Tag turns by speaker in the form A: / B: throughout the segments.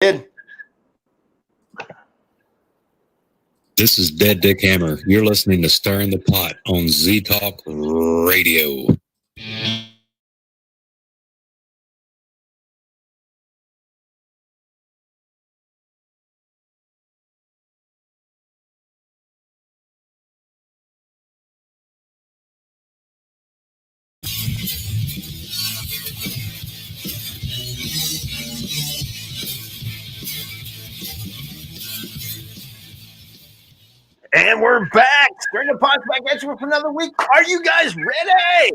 A: Ed.
B: This is Dead Dick Hammer. You're listening to Stirring the Pot on Z Talk Radio.
A: And we're back. Stirring the Pot back at you for another week. Are you guys ready?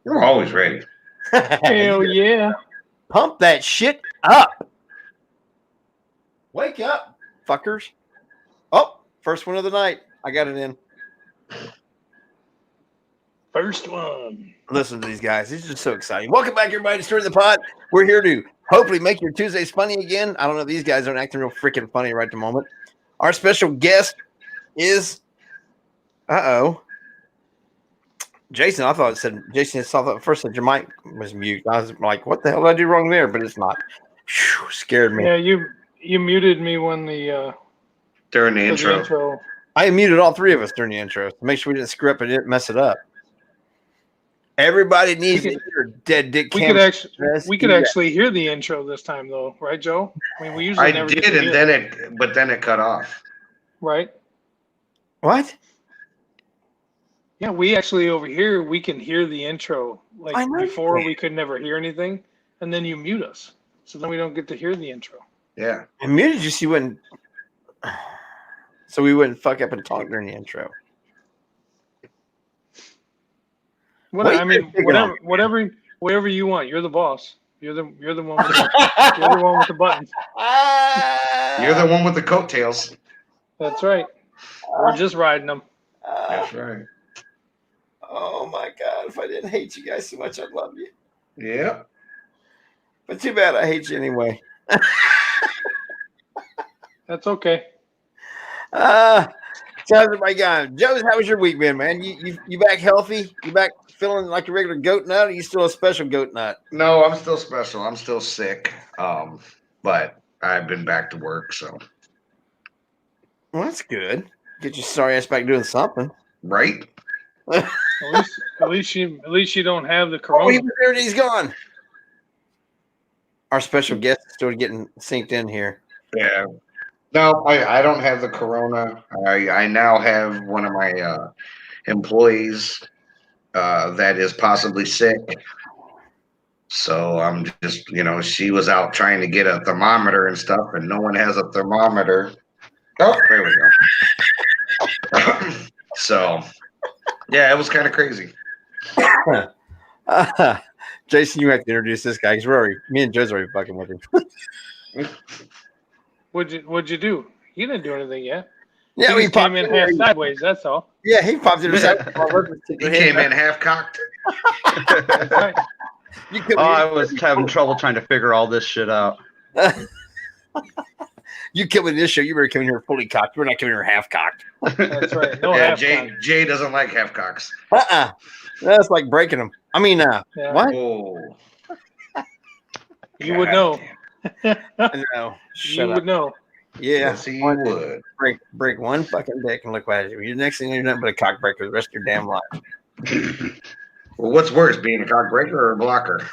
C: You're always ready.
D: Hell yeah.
A: Pump that shit up. Wake up, fuckers. Oh, first one of the night. I got it in.
D: First one.
A: Listen to these guys. These are just so exciting. Welcome back, everybody, to Stirring the Pot. We're here to hopefully make your Tuesdays funny again. I don't know. These guys aren't acting real freaking funny right at the moment. Our special guest is, Jason. I thought it said, Jason saw that first said your mic was mute. I was like, what the hell did I do wrong there? But it's not. Whew, scared me.
D: Yeah, you muted me when the
C: During the intro.
A: I muted all three of us during the intro to make sure we didn't screw up and didn't mess it up. Everybody needs to hear Dead Dick.
D: We could actually hear the intro this time, though, right, Joe? I mean, we usually
C: I
D: never
C: did,
D: get to
C: and then it cut off.
D: right?
A: What?
D: Yeah, we actually over here we can hear the intro.
A: I
D: Like
A: know
D: before,
A: you can.
D: we could never hear anything, and then you mute us, so then we don't get to hear the intro.
C: Yeah.
A: I muted you so you wouldn't. So we wouldn't fuck up and talk during the intro.
D: What
A: What
D: I
A: are you
D: mean,
A: picking on?
D: whatever you want. You're the boss. You're the one. You're the one with the buttons.
C: You're the one with the coattails.
D: That's right. We're just riding them.
C: That's right.
A: Oh my God! If I didn't hate you guys so much, I'd love you.
C: Yeah.
A: But too bad I hate you anyway.
D: That's okay.
A: How's everybody going? Joe's, how was your week been, man? You back healthy? You back feeling like a regular goat nut, or you still a special goat nut?
C: No, I'm still special. I'm still sick. But I've been back to work, so
A: Well, that's good. Get your sorry ass back doing something.
C: right?
D: At least you don't have the
A: Oh,
D: corona.
A: he was there and he's gone. Our special guest is still getting synced in here.
C: Yeah. No, I don't have the corona. I now have one of my employees that is possibly sick. So I'm just, she was out trying to get a thermometer and stuff, and no one has a thermometer. Oh, there we go. So, yeah, it was kind of crazy.
A: Jason, you have to introduce this guy because me and Joe's already fucking with him.
D: What'd you do? You didn't do anything yet.
A: Yeah,
D: He just came in half sideways. That's all.
A: Yeah, he popped in.
C: He came in half cocked.
D: That's right.
E: I was having trouble trying to figure all this shit out.
A: You come in this show, you better come in here fully cocked. We're not coming here half cocked.
D: That's right. No
C: Yeah,
D: half
C: Jay doesn't like half cocks.
A: That's like breaking them. I mean,
D: Yeah.
A: what?
C: Oh,
D: You would know.
A: No,
D: You would know.
A: Yeah,
C: yes, he would.
A: break one fucking dick and look what happens. The next thing you're nothing but a cock breaker the rest of your damn life.
C: Well, what's worse, being a cock breaker or a blocker?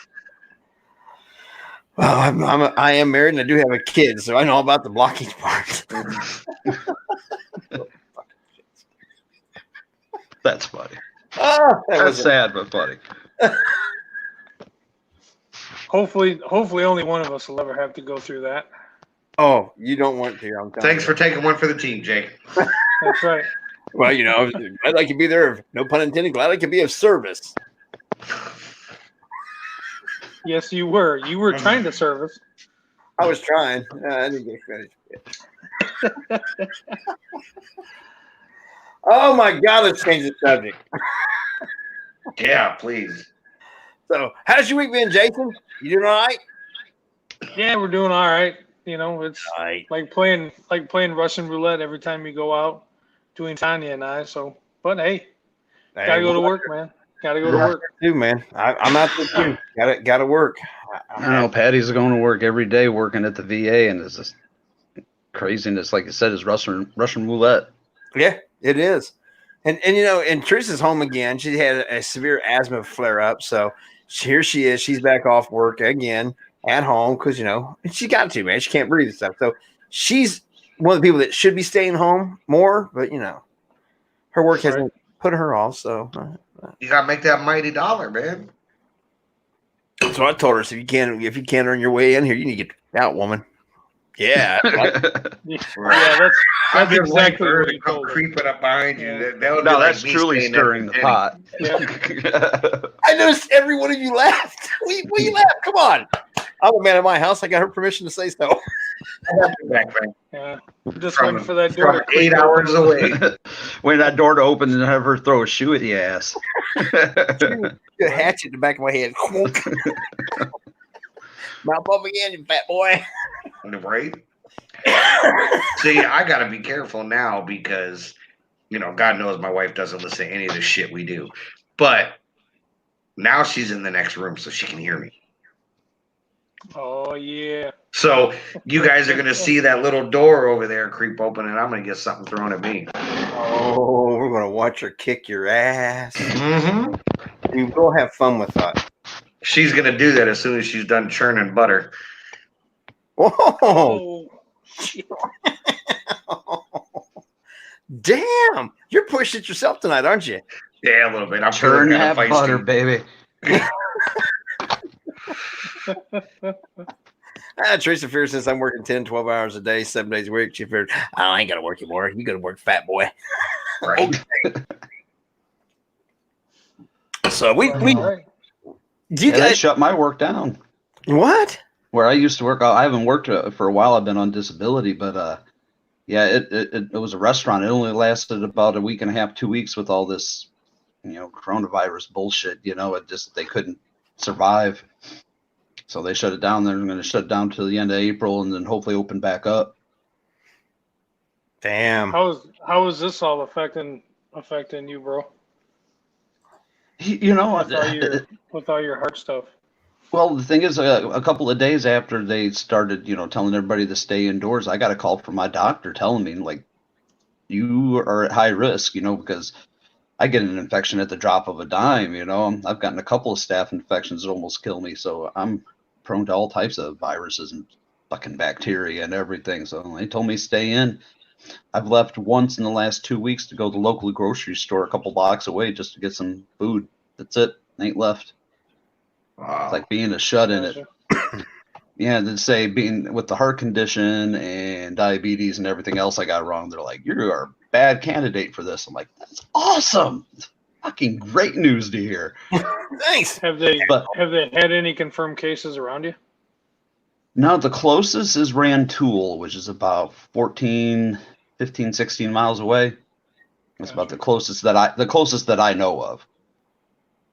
A: Well, I am married and I do have a kid, so I know about the blocking part.
E: That's funny.
A: That
E: That's
A: was
E: sad, but funny.
D: Hopefully only one of us will ever have to go through that.
A: Oh, you don't want to. I'm telling
C: Thanks
A: you.
C: for taking one for the team, Jake.
D: That's right.
A: Well, glad I could be there. No pun intended. Glad I could be of service.
D: Yes, you were. You were trying to serve us.
A: I was trying. I didn't get finished. Oh my God! Let's change the subject.
C: Yeah, please.
A: So, how's your week been, Jason? You doing all right?
D: Yeah, we're doing all right. It's
A: All right.
D: like playing Russian roulette every time you go out, doing Tanya and I. So, but hey, gotta go to work, man. Gotta go to work.
A: Too, man. I'm out there too. Gotta work.
E: I don't know. Patty's going to work every day, working at the VA, and it's just craziness. Like I said, is Russian roulette.
A: Yeah, it is. And you know, and Teresa's home again. She had a severe asthma flare up, so here she is. She's back off work again at home because you know she got to, man. She can't breathe and stuff. So she's one of the people that should be staying home more, but you know, her work hasn't put her off. So
C: You gotta make that mighty dollar, man.
A: so I told her, so if you can't earn your way in here, you need to get out, woman. Yeah,
D: That's exactly
C: her
D: what
C: to
D: he
C: come
D: told her.
C: creeping up behind you.
D: Yeah.
C: That'll
E: No,
C: be
E: that's
C: like me
E: truly
C: staying
E: stirring the
C: at
E: pot.
A: I noticed every one of you laughed. Will you laugh? Come on. I'm a man at my house. I got her permission to say so.
C: Back, man.
D: Yeah. Just waiting for that door
C: From
D: to creak
C: 8 hours
D: open.
C: away.
E: Wait that door to open and have her throw a shoe at the ass.
A: A hatchet in the back of my head. Mouth up again, you fat boy.
C: Right? See, I got to be careful now because, you know, God knows my wife doesn't listen to any of the shit we do. But now she's in the next room so she can hear me.
D: Oh yeah.
C: So you guys are going to see that little door over there creep open and I'm going to get something thrown at me.
A: Oh, we're going to watch her kick your ass.
C: Mm-hmm.
A: We will have fun with that.
C: She's going to do that as soon as she's done churning butter.
A: Whoa.
D: Oh,
A: Damn. You're pushing it yourself tonight, aren't you?
C: Yeah, a little bit. I'm
E: Churn
C: feeling
E: that
C: kind of
E: butter,
C: feisty.
E: baby.
A: Teresa fears since I'm working 10, 12 hours a day, 7 days a week. She fears, I ain't got to work anymore. You got to work, fat boy.
C: Right.
A: So we
D: all right.
A: do you
E: Yeah, they
A: guys,
E: shut my work down.
A: what?
E: Where I used to work, I haven't worked for a while. I've been on disability, but yeah, it was a restaurant. It only lasted about a week and a half, 2 weeks with all this, you know, coronavirus bullshit. You know, they couldn't survive, so they shut it down. They're going to shut it down till the end of April, and then hopefully open back up.
A: Damn.
D: How is this all affecting you, bro?
E: You know,
D: With all your heart stuff.
E: well, the thing is, a couple of days after they started, you know, telling everybody to stay indoors, I got a call from my doctor telling me, like, you are at high risk, you know, because I get an infection at the drop of a dime, you know. I've gotten a couple of staph infections that almost kill me, so I'm prone to all types of viruses and fucking bacteria and everything. So they told me stay in. I've left once in the last 2 weeks to go to the local grocery store a couple blocks away just to get some food. That's it. Ain't left.
C: Wow.
E: It's like being a shut in it. Yeah, they say being with the heart condition and diabetes and everything else I got wrong, they're like, you are a bad candidate for this. I'm like, that's awesome. It's fucking great news to hear.
A: Thanks.
D: Have they
E: But-
D: had any confirmed cases around you?
E: No, the closest is Rantoul, which is about 15, 16 miles away. That's about the closest that I know of.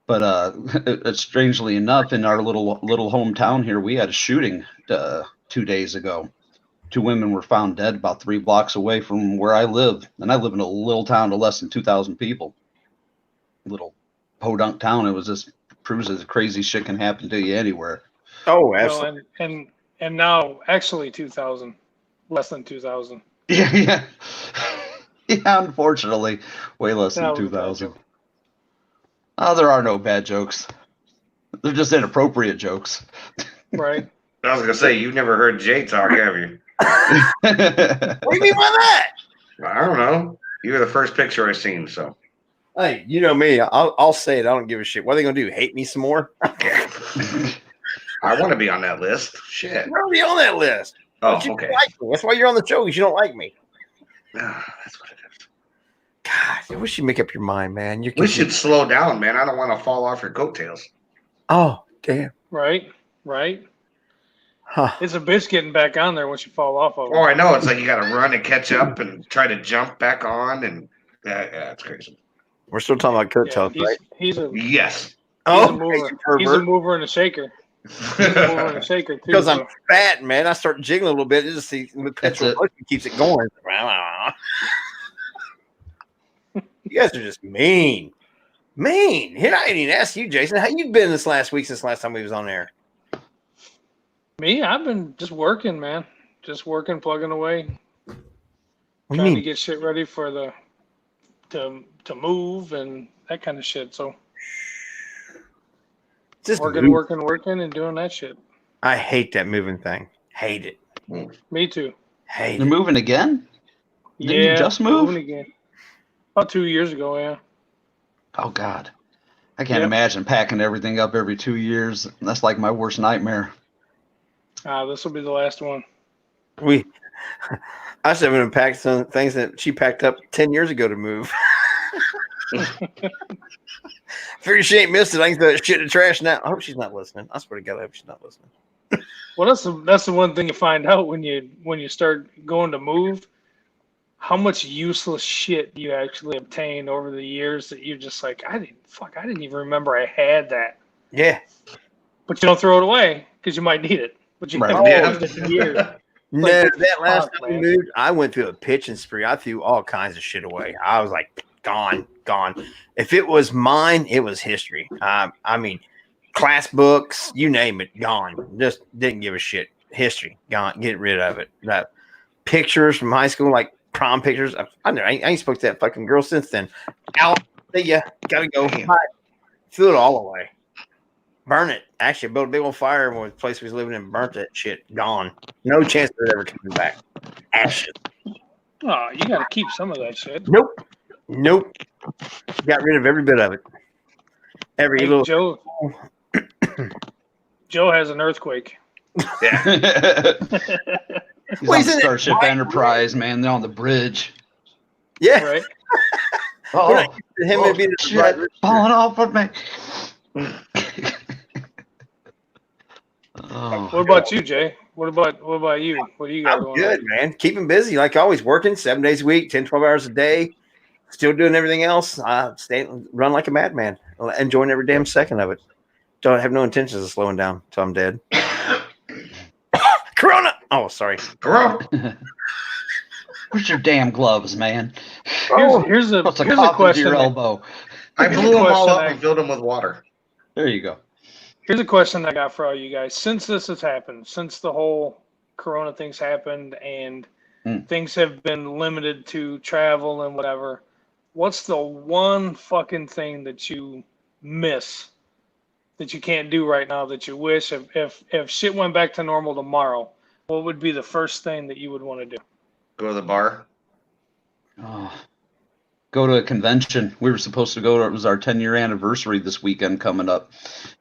E: But strangely enough, in our little hometown here, we had a shooting 2 days ago. 2 women were found dead about 3 blocks away from where I live, and I live in a little town of less than 2,000 people. Little podunk town. It was just proves that crazy shit can happen to you anywhere.
A: Oh,
D: Well,
A: absolutely.
D: and now actually 2,000, less than 2,000.
E: Yeah. Yeah, unfortunately, way less
D: That
E: than
D: was a bad
E: 2,000.
D: joke.
E: Oh, there are no bad jokes. They're just inappropriate jokes.
D: Right.
C: I was going to say, you've never heard Jay talk, have you?
A: What do you mean by that?
C: I don't know. You were the first picture I seen, so.
A: Hey, you know me. I'll say it. I don't give a shit. What are they gonna do? Hate me some more?
C: I want to be on that list. Shit.
A: You're already on that list.
C: Oh,
A: But you
C: okay.
A: don't like me. That's why you're on the show. Because you don't like me.
C: That's what it is.
A: God, I wish you'd make up your mind, man. You
C: We should slow down, man. I don't want to fall off your coattails.
A: Oh, damn.
D: Right.
A: Huh.
D: It's a bitch getting back on there once you fall off of it.
C: Oh, I know. It's like you got to run and catch up and try to jump back on. And yeah, it's crazy.
A: We're still talking about coattails, right?
D: He's a
C: Yes.
A: Oh,
D: mover.
A: you
D: He's a
A: pervert.
D: mover and a shaker. He's a mover and a shaker too.
A: Because I'm
D: so.
A: fat, man. I start jiggling a little bit. It just see the petrol
E: it.
A: motion keeps it going. You guys are just mean. Mean. Here, I didn't even ask you, Jason. How you been this last week since last time we was on there?
D: Me, I've been just working, man. Just working, plugging away,
A: What do you
D: trying to
A: mean?
D: get shit ready for the to move and that kind of shit. So
A: Just
D: working,
A: move.
D: working, and doing that shit.
A: I hate that moving thing. Hate it.
D: Me too.
A: Hate
E: You're
A: it.
E: moving again? Didn't you just move?
D: moving again. About 2 years ago, yeah.
E: Oh God, I can't
D: Yep.
E: imagine packing everything up every 2 years. That's like my worst nightmare.
D: This will be the last one.
A: I should have packed some things that she packed up 10 years ago to move. Figure she ain't missed it. I can throw that shit in the trash now. I hope she's not listening. I swear to God, I hope she's not listening.
D: Well, that's the one thing you find out when you start going to move, how much useless shit you actually obtain over the years that you're just like, I didn't even remember I had that.
A: Yeah.
D: But you don't throw it away because you might need it. But you
E: Right.
D: haven't
C: Yeah.
D: used it in years.
A: No,
D: Like,
A: that last
D: fuck,
A: time we
D: man.
A: moved, I went through a pitching spree. I threw all kinds of shit away. I was like, gone. If it was mine, it was history. I mean, class books, you name it, gone. Just didn't give a shit. History, gone. Get rid of it. That pictures from high school, like prom pictures. I ain't spoke to that fucking girl since then. Out. See ya. Gotta go. Bye. Threw it all away. Burn it. Actually, built a big old fire in the place we was living in. Burnt that shit. Gone. No chance of it ever coming back. Ashes.
D: Oh, you got to keep some of that shit.
A: Nope. Got rid of every bit of it. Every
D: Hey,
A: little.
D: Joe has an earthquake.
C: Yeah.
E: He's
A: Well,
E: on
A: he's in it.
E: Starship Enterprise, man. They're on the bridge.
A: Yeah.
D: Right?
E: Oh,
A: Him and being
E: shit, falling off of me.
D: What
E: Oh,
D: about you, Jay? What about you? What do you got
A: I'm
D: going
A: good, man. Keep him busy, like always, working 7 days a week, 10, 12 hours a day. Still doing everything else. Run like a madman. Enjoying every damn second of it. Don't have no intentions of slowing down until I'm dead. Corona. Oh, sorry.
C: Corona.
E: where's your damn gloves, man?
D: on? Here's a
E: What's a
D: here's a
E: cough into
D: question.
E: your elbow?
C: I
D: Here's
C: blew
D: a
C: them all
D: question
C: up and filled them with water.
E: There you go.
D: Here's a question I got for all you guys. Since this has happened, since the whole Corona thing's happened and things have been limited to travel and whatever, what's the one fucking thing that you miss that you can't do right now that you wish if shit went back to normal tomorrow, what would be the first thing that you would want to do?
C: Go to the bar.
E: Oh, go to a convention. We were supposed to go. It was our 10-year anniversary this weekend coming up,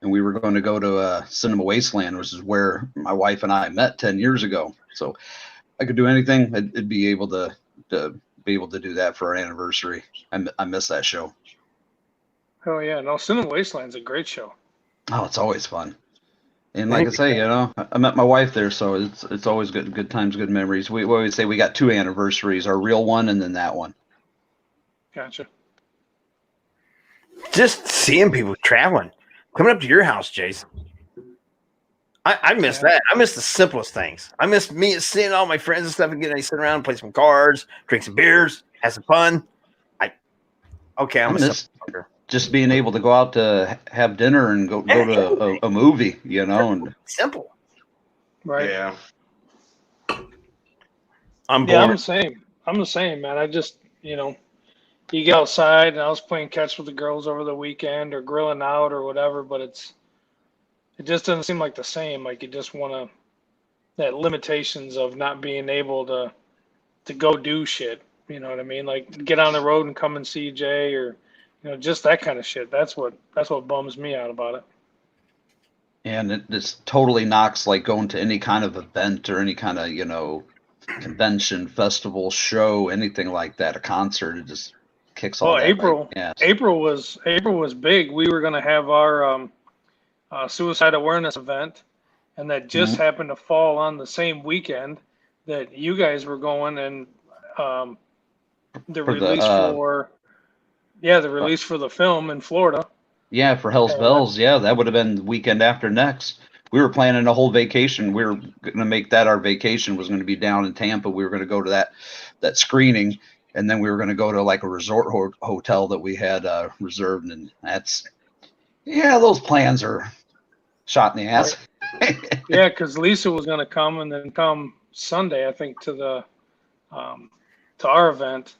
E: and we were going to go to Cinema Wasteland, which is where my wife and I met 10 years ago. So I could do anything. I'd be able to do that for our anniversary. I miss that show.
D: Oh yeah, no, Cinema Wasteland's a great show.
E: Oh, it's always fun. And like I say, I met my wife there, so it's always good times, good memories. We always say we got 2 anniversaries, our real one and then that one.
D: Gotcha.
A: Just seeing people traveling, coming up to your house, Jason. I miss that. I miss the simplest things. I miss seeing all my friends and stuff and getting to sit around, play some cards, drink some beers, have some fun. I'm
E: miss just being able to go out to have dinner and go to a movie, and
A: simple.
D: Right.
C: Yeah.
A: I'm
D: Yeah,
A: bored.
D: I'm the same, man. I just, you get outside and I was playing catch with the girls over the weekend or grilling out or whatever, but it just doesn't seem like the same. Like you just want that limitations of not being able to go do shit. You know what I mean? Like get on the road and come and see Jay or, just that kind of shit. That's what bums me out about it.
E: and it just totally knocks like going to any kind of event or any kind of convention, festival, show, anything like that, a concert. It just kicks all
D: Well,
E: that.
D: April,
E: Yeah.
D: April was big. We were going to have our suicide awareness event, and that just happened to fall on the same weekend that you guys were going, and the release for the film in Florida.
E: Yeah, for Hell's Bells. Yeah, that would have been the weekend after next. We were planning a whole vacation. We were going to make that our vacation was going to be down in Tampa. We were going to go to that screening, and then we were going to go to like a resort hotel that we had reserved. And those plans are shot in the ass.
D: Yeah, because Lisa was going to come and then come Sunday, I think, to our event,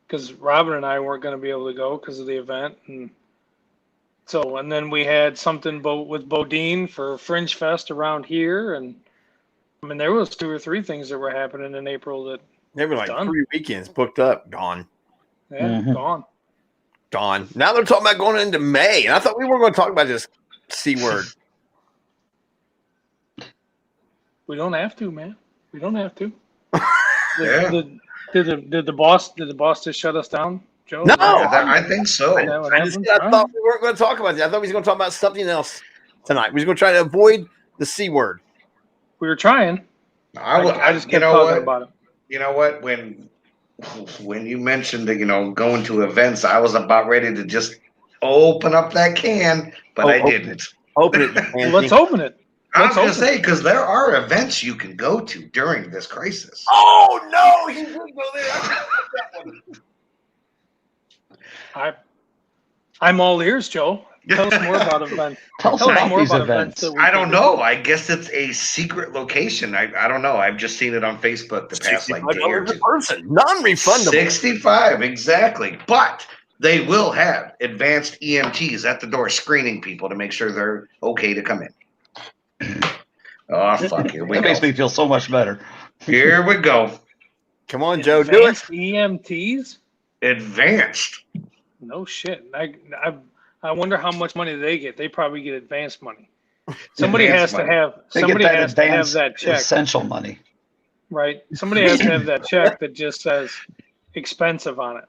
D: because Robin and I weren't going to be able to go because of the event, and then we had something with Bodine for Fringe Fest around here, and I mean there was 2 or 3 things that were happening in April that
A: They were like
D: Done.
A: 3 weekends booked up, gone.
D: gone.
A: Now they're talking about going into May, and I thought we weren't going to talk about this C word.
D: We don't have to, man. We don't have to.
C: Yeah.
D: Did the boss just shut us down, Joe?
A: No.
C: I think so.
D: Is that what
A: I
D: happened?
A: thought we weren't going to talk about that. I thought we were going to talk about something else tonight. We were going to try to avoid the C word.
D: We were trying. I just
C: you
D: kept
C: know
D: talking
C: what?
D: about it.
C: You know what? When you mentioned going to events, I was about ready to just open up that can, but I didn't.
A: Open it.
D: Well, let's open it.
C: I was
D: Let's
C: going to
D: open
C: say, because there are events you can go to during this crisis.
A: Oh no, he did go there. I forgot that one.
D: I'm all ears, Joe. Tell us more about events.
E: Tell us
D: Tell us
E: about
D: more
E: these
D: about
E: events.
D: that we
C: I
D: can
C: don't
D: do.
C: know. I guess it's a secret location. I don't know. I've just seen it on Facebook the past like day or
A: $65 a
C: two.
A: person, non-refundable.
C: 65, exactly. But they will have advanced EMTs at the door screening people to make sure they're okay to come in. Oh, fuck. Here we
E: That makes
C: go.
E: me feel so much better.
C: Here we go.
A: Come on, Joe, do it.
D: Advanced EMTs?
C: Advanced.
D: No shit. I wonder how much money they get. They probably get advanced money. Somebody
C: Advanced
D: has to
C: money.
D: have.
E: They
D: Somebody
E: get that
D: has to have
E: advanced
D: that check,
E: essential money.
D: right? Somebody has to have that check that just says expensive on it.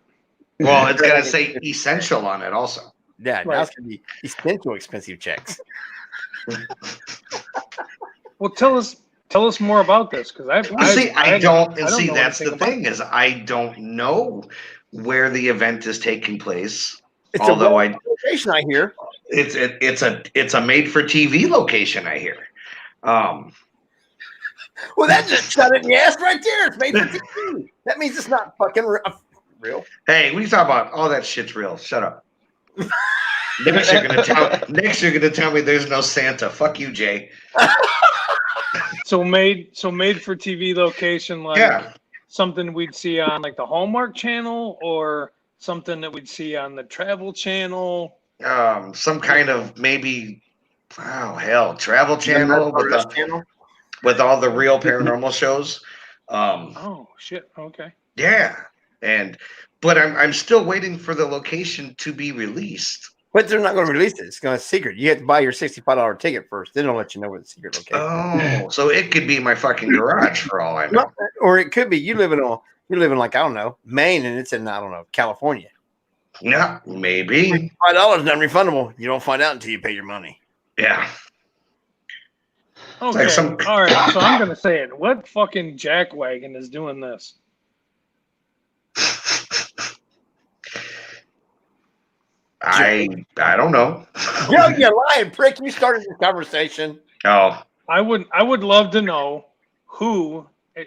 C: Well, it's going to say essential on it also.
A: Yeah, now
D: Right.
A: it's going to be essential expensive checks.
D: Well, tell us more about this, because I
C: don't
D: know
C: see that's the
D: anything about
C: thing is I don't know where the event is taking place.
A: It's
C: Although
A: a location, I hear.
C: it's a made for TV location, I hear.
A: Well, that just shut it in the ass right there. It's made for TV. That means it's not fucking real.
C: Hey, what are you talking about? All that shit's real. Shut up. Next you're gonna tell me there's no Santa. Fuck you, Jay.
D: So made for TV location, like
C: Yeah.
D: something we'd see on like the Hallmark Channel, or something that we'd see on the Travel Channel.
C: Some kind of maybe Travel Channel with all the real paranormal shows.
D: Oh shit. Okay.
C: Yeah. But I'm still waiting for the location to be released.
A: But they're not going to release it. It's going to secret. You have to buy your $65 ticket first. Then they'll let you know where the secret location.
C: Oh, so it could be my fucking garage for all I know.
A: Or it could be you live in like, I don't know, Maine, and it's in, I don't know, California.
C: Yeah, maybe.
A: $5 non-refundable. You don't find out until you pay your money.
C: Yeah.
D: Okay.
C: Like
D: All right. So I'm gonna say it. What fucking jackwagon is doing this?
C: I don't know.
A: Yo, you lying prick. You started this conversation.
C: Oh,
D: I would love to know who,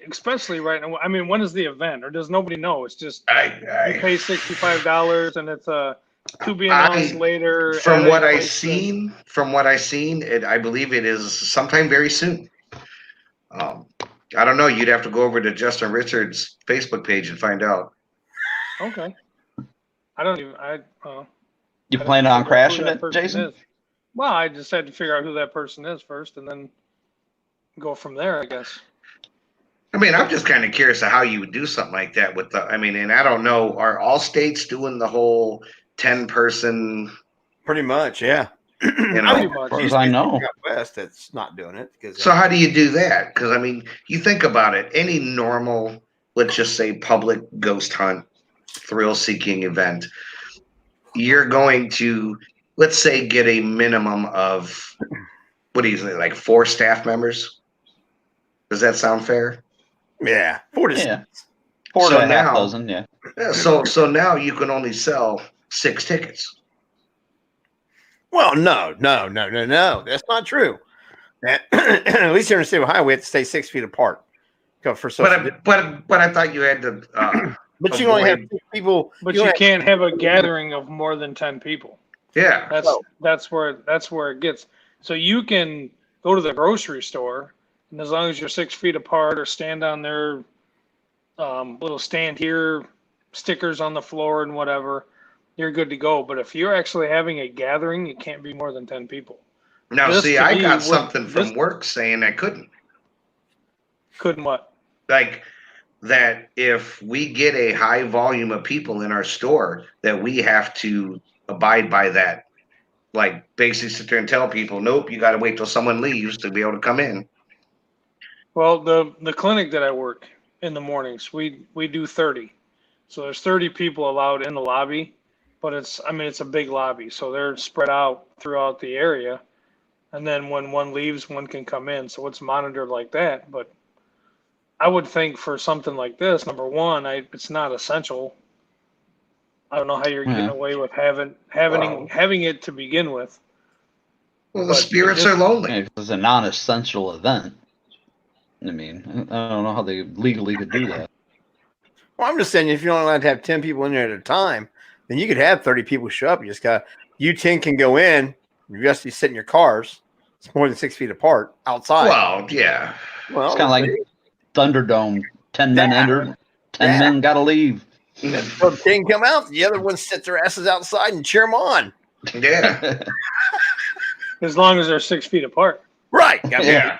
D: especially right now. I mean, when is the event, or does nobody know? It's just you pay $65 and it's a to be announced later.
C: From what I've seen, I believe it is sometime very soon. I don't know. You'd have to go over to Justin Richards' Facebook page and find out.
D: Okay. I don't even.
E: You
D: I
E: plan
D: don't
E: on
D: know who
E: crashing
D: that
E: it,
D: person
E: Jason?
D: is. Well, I just had to figure out who that person is first, and then go from there, I guess.
C: I mean, I'm just kind of curious of how you would do something like that with the. I mean, and I don't know. Are all states doing the whole 10-person?
A: Pretty much, yeah.
C: You know.
D: Pretty much.
E: As far as I know.
A: West that's not doing it. Because
C: So how do you do that? Because I mean, you think about it. Any normal, let's just say, public ghost hunt, thrill-seeking event, you're going to, let's say, get a minimum of, what do you say, like 4 staff members? Does that sound fair?
A: yeah, 4 to
E: Yeah.
A: 6.
E: 4
C: So
E: to a half
C: now-
E: dozen, yeah.
C: Yeah, so now you can only sell 6 tickets.
A: Well, no. That's not true. At least here in the state of Ohio, we have to stay 6 feet apart. For social
C: But I thought you had to.
A: but you only have 2 people.
D: But you can't have a gathering of more than 10 people.
C: Yeah.
D: That's where it gets. So you can go to the grocery store, and as long as you're 6 feet apart or stand on their little stand here, stickers on the floor and whatever, you're good to go. But if you're actually having a gathering, it can't be more than 10 people.
C: Now,
D: This
C: see,
D: to
C: I
D: me
C: got
D: would-
C: something from
D: this-
C: work saying I couldn't.
D: Couldn't what?
C: Like that if we get a high volume of people in our store, that we have to abide by that. Like basically sit there and tell people, nope, you got to wait till someone leaves to be able to come in.
D: Well, the clinic that I work in the mornings, we do 30. So there's 30 people allowed in the lobby, but it's a big lobby, so they're spread out throughout the area. And then when one leaves, one can come in. So it's monitored like that. But I would think for something like this, number one, it's not essential. I don't know how you're getting
E: Yeah.
D: away with
C: Wow.
D: having it to begin with.
C: Well, the
D: But
C: spirits
D: it
C: are
D: just-
C: lonely.
E: If it's a non-essential event, I mean, I don't know how they legally could do that.
A: Well, I'm just saying, if you're not allowed to have 10 people in there at a time, then you could have 30 people show up. You 10 can go in. You just be sit in your cars. It's more than 6 feet apart outside.
C: Well, yeah.
A: Well,
E: It's kind of like Thunderdome. 10 men
A: Yeah.
E: enter, 10
A: Yeah.
E: men got to leave.
A: so 10 come out. The other ones sit their asses outside and cheer them on.
C: Yeah.
D: As long as they're 6 feet apart.
A: Right.
C: Yeah.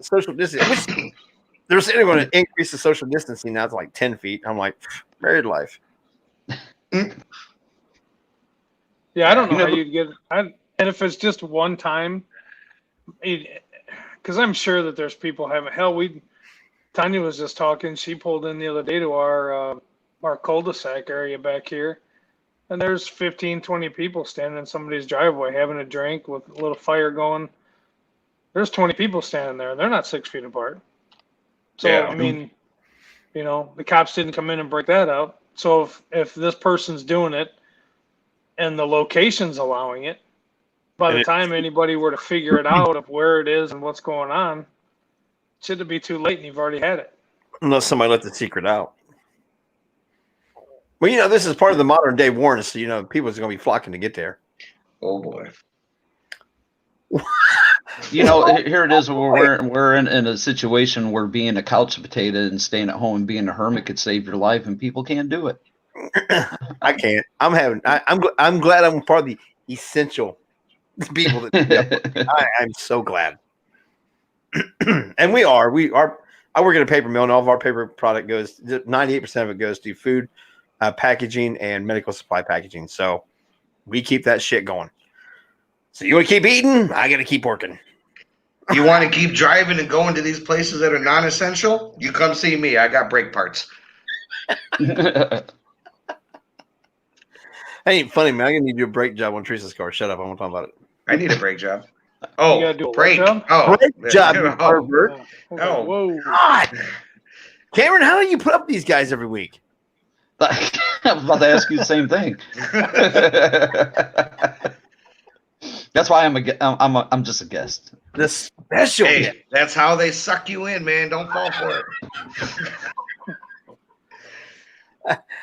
A: Social distancing. They're saying they're going to increase the social distancing now to like 10 feet. I'm like, married life.
D: Yeah, I don't know
E: You
D: how
E: know,
D: you'd get. And if it's just one time, because I'm sure that there's people having. Hell, Tanya was just talking. She pulled in the other day to our cul-de-sac area back here, and there's 15, 20 people standing in somebody's driveway having a drink with a little fire going. There's 20 people standing there, and they're not 6 feet apart. So
C: Yeah.
D: I mean, the cops didn't come in and break that out. So if this person's doing it, and the location's allowing it, by the time anybody were to figure it out of where it is and what's going on, should it be too late and you've already had it?
A: Unless somebody let the secret out. Well, this is part of the modern day warning. So, people are going to be flocking to get there.
C: Oh boy.
E: Here it is. We're in a situation where being a couch potato and staying at home and being a hermit could save your life, and people can't do it.
A: I can't. I'm glad I'm part of the essential people that I'm so glad. And we are. I work at a paper mill, and all of our paper product 98% of it goes to food, packaging, and medical supply packaging. So we keep that shit going. So you want to keep eating? I got to keep working.
C: You want to keep driving and going to these places that are non-essential? You come see me. I got brake parts.
A: That ain't funny, man. I'm gonna need to do a brake job on Teresa's car. Shut up. I won't talk about it.
C: I need a brake job.
D: You
C: Oh,
D: gotta do a what
C: brake.
D: job?
C: Oh,
A: Brake job, you
C: Oh,
A: pervert.
C: Oh.
D: Whoa.
A: God, Cameron, how do you put up these guys every week?
E: I was about to ask you the same thing. That's why I'm just a guest.
A: The special.
C: Hey, that's how they suck you in, man. Don't fall for it.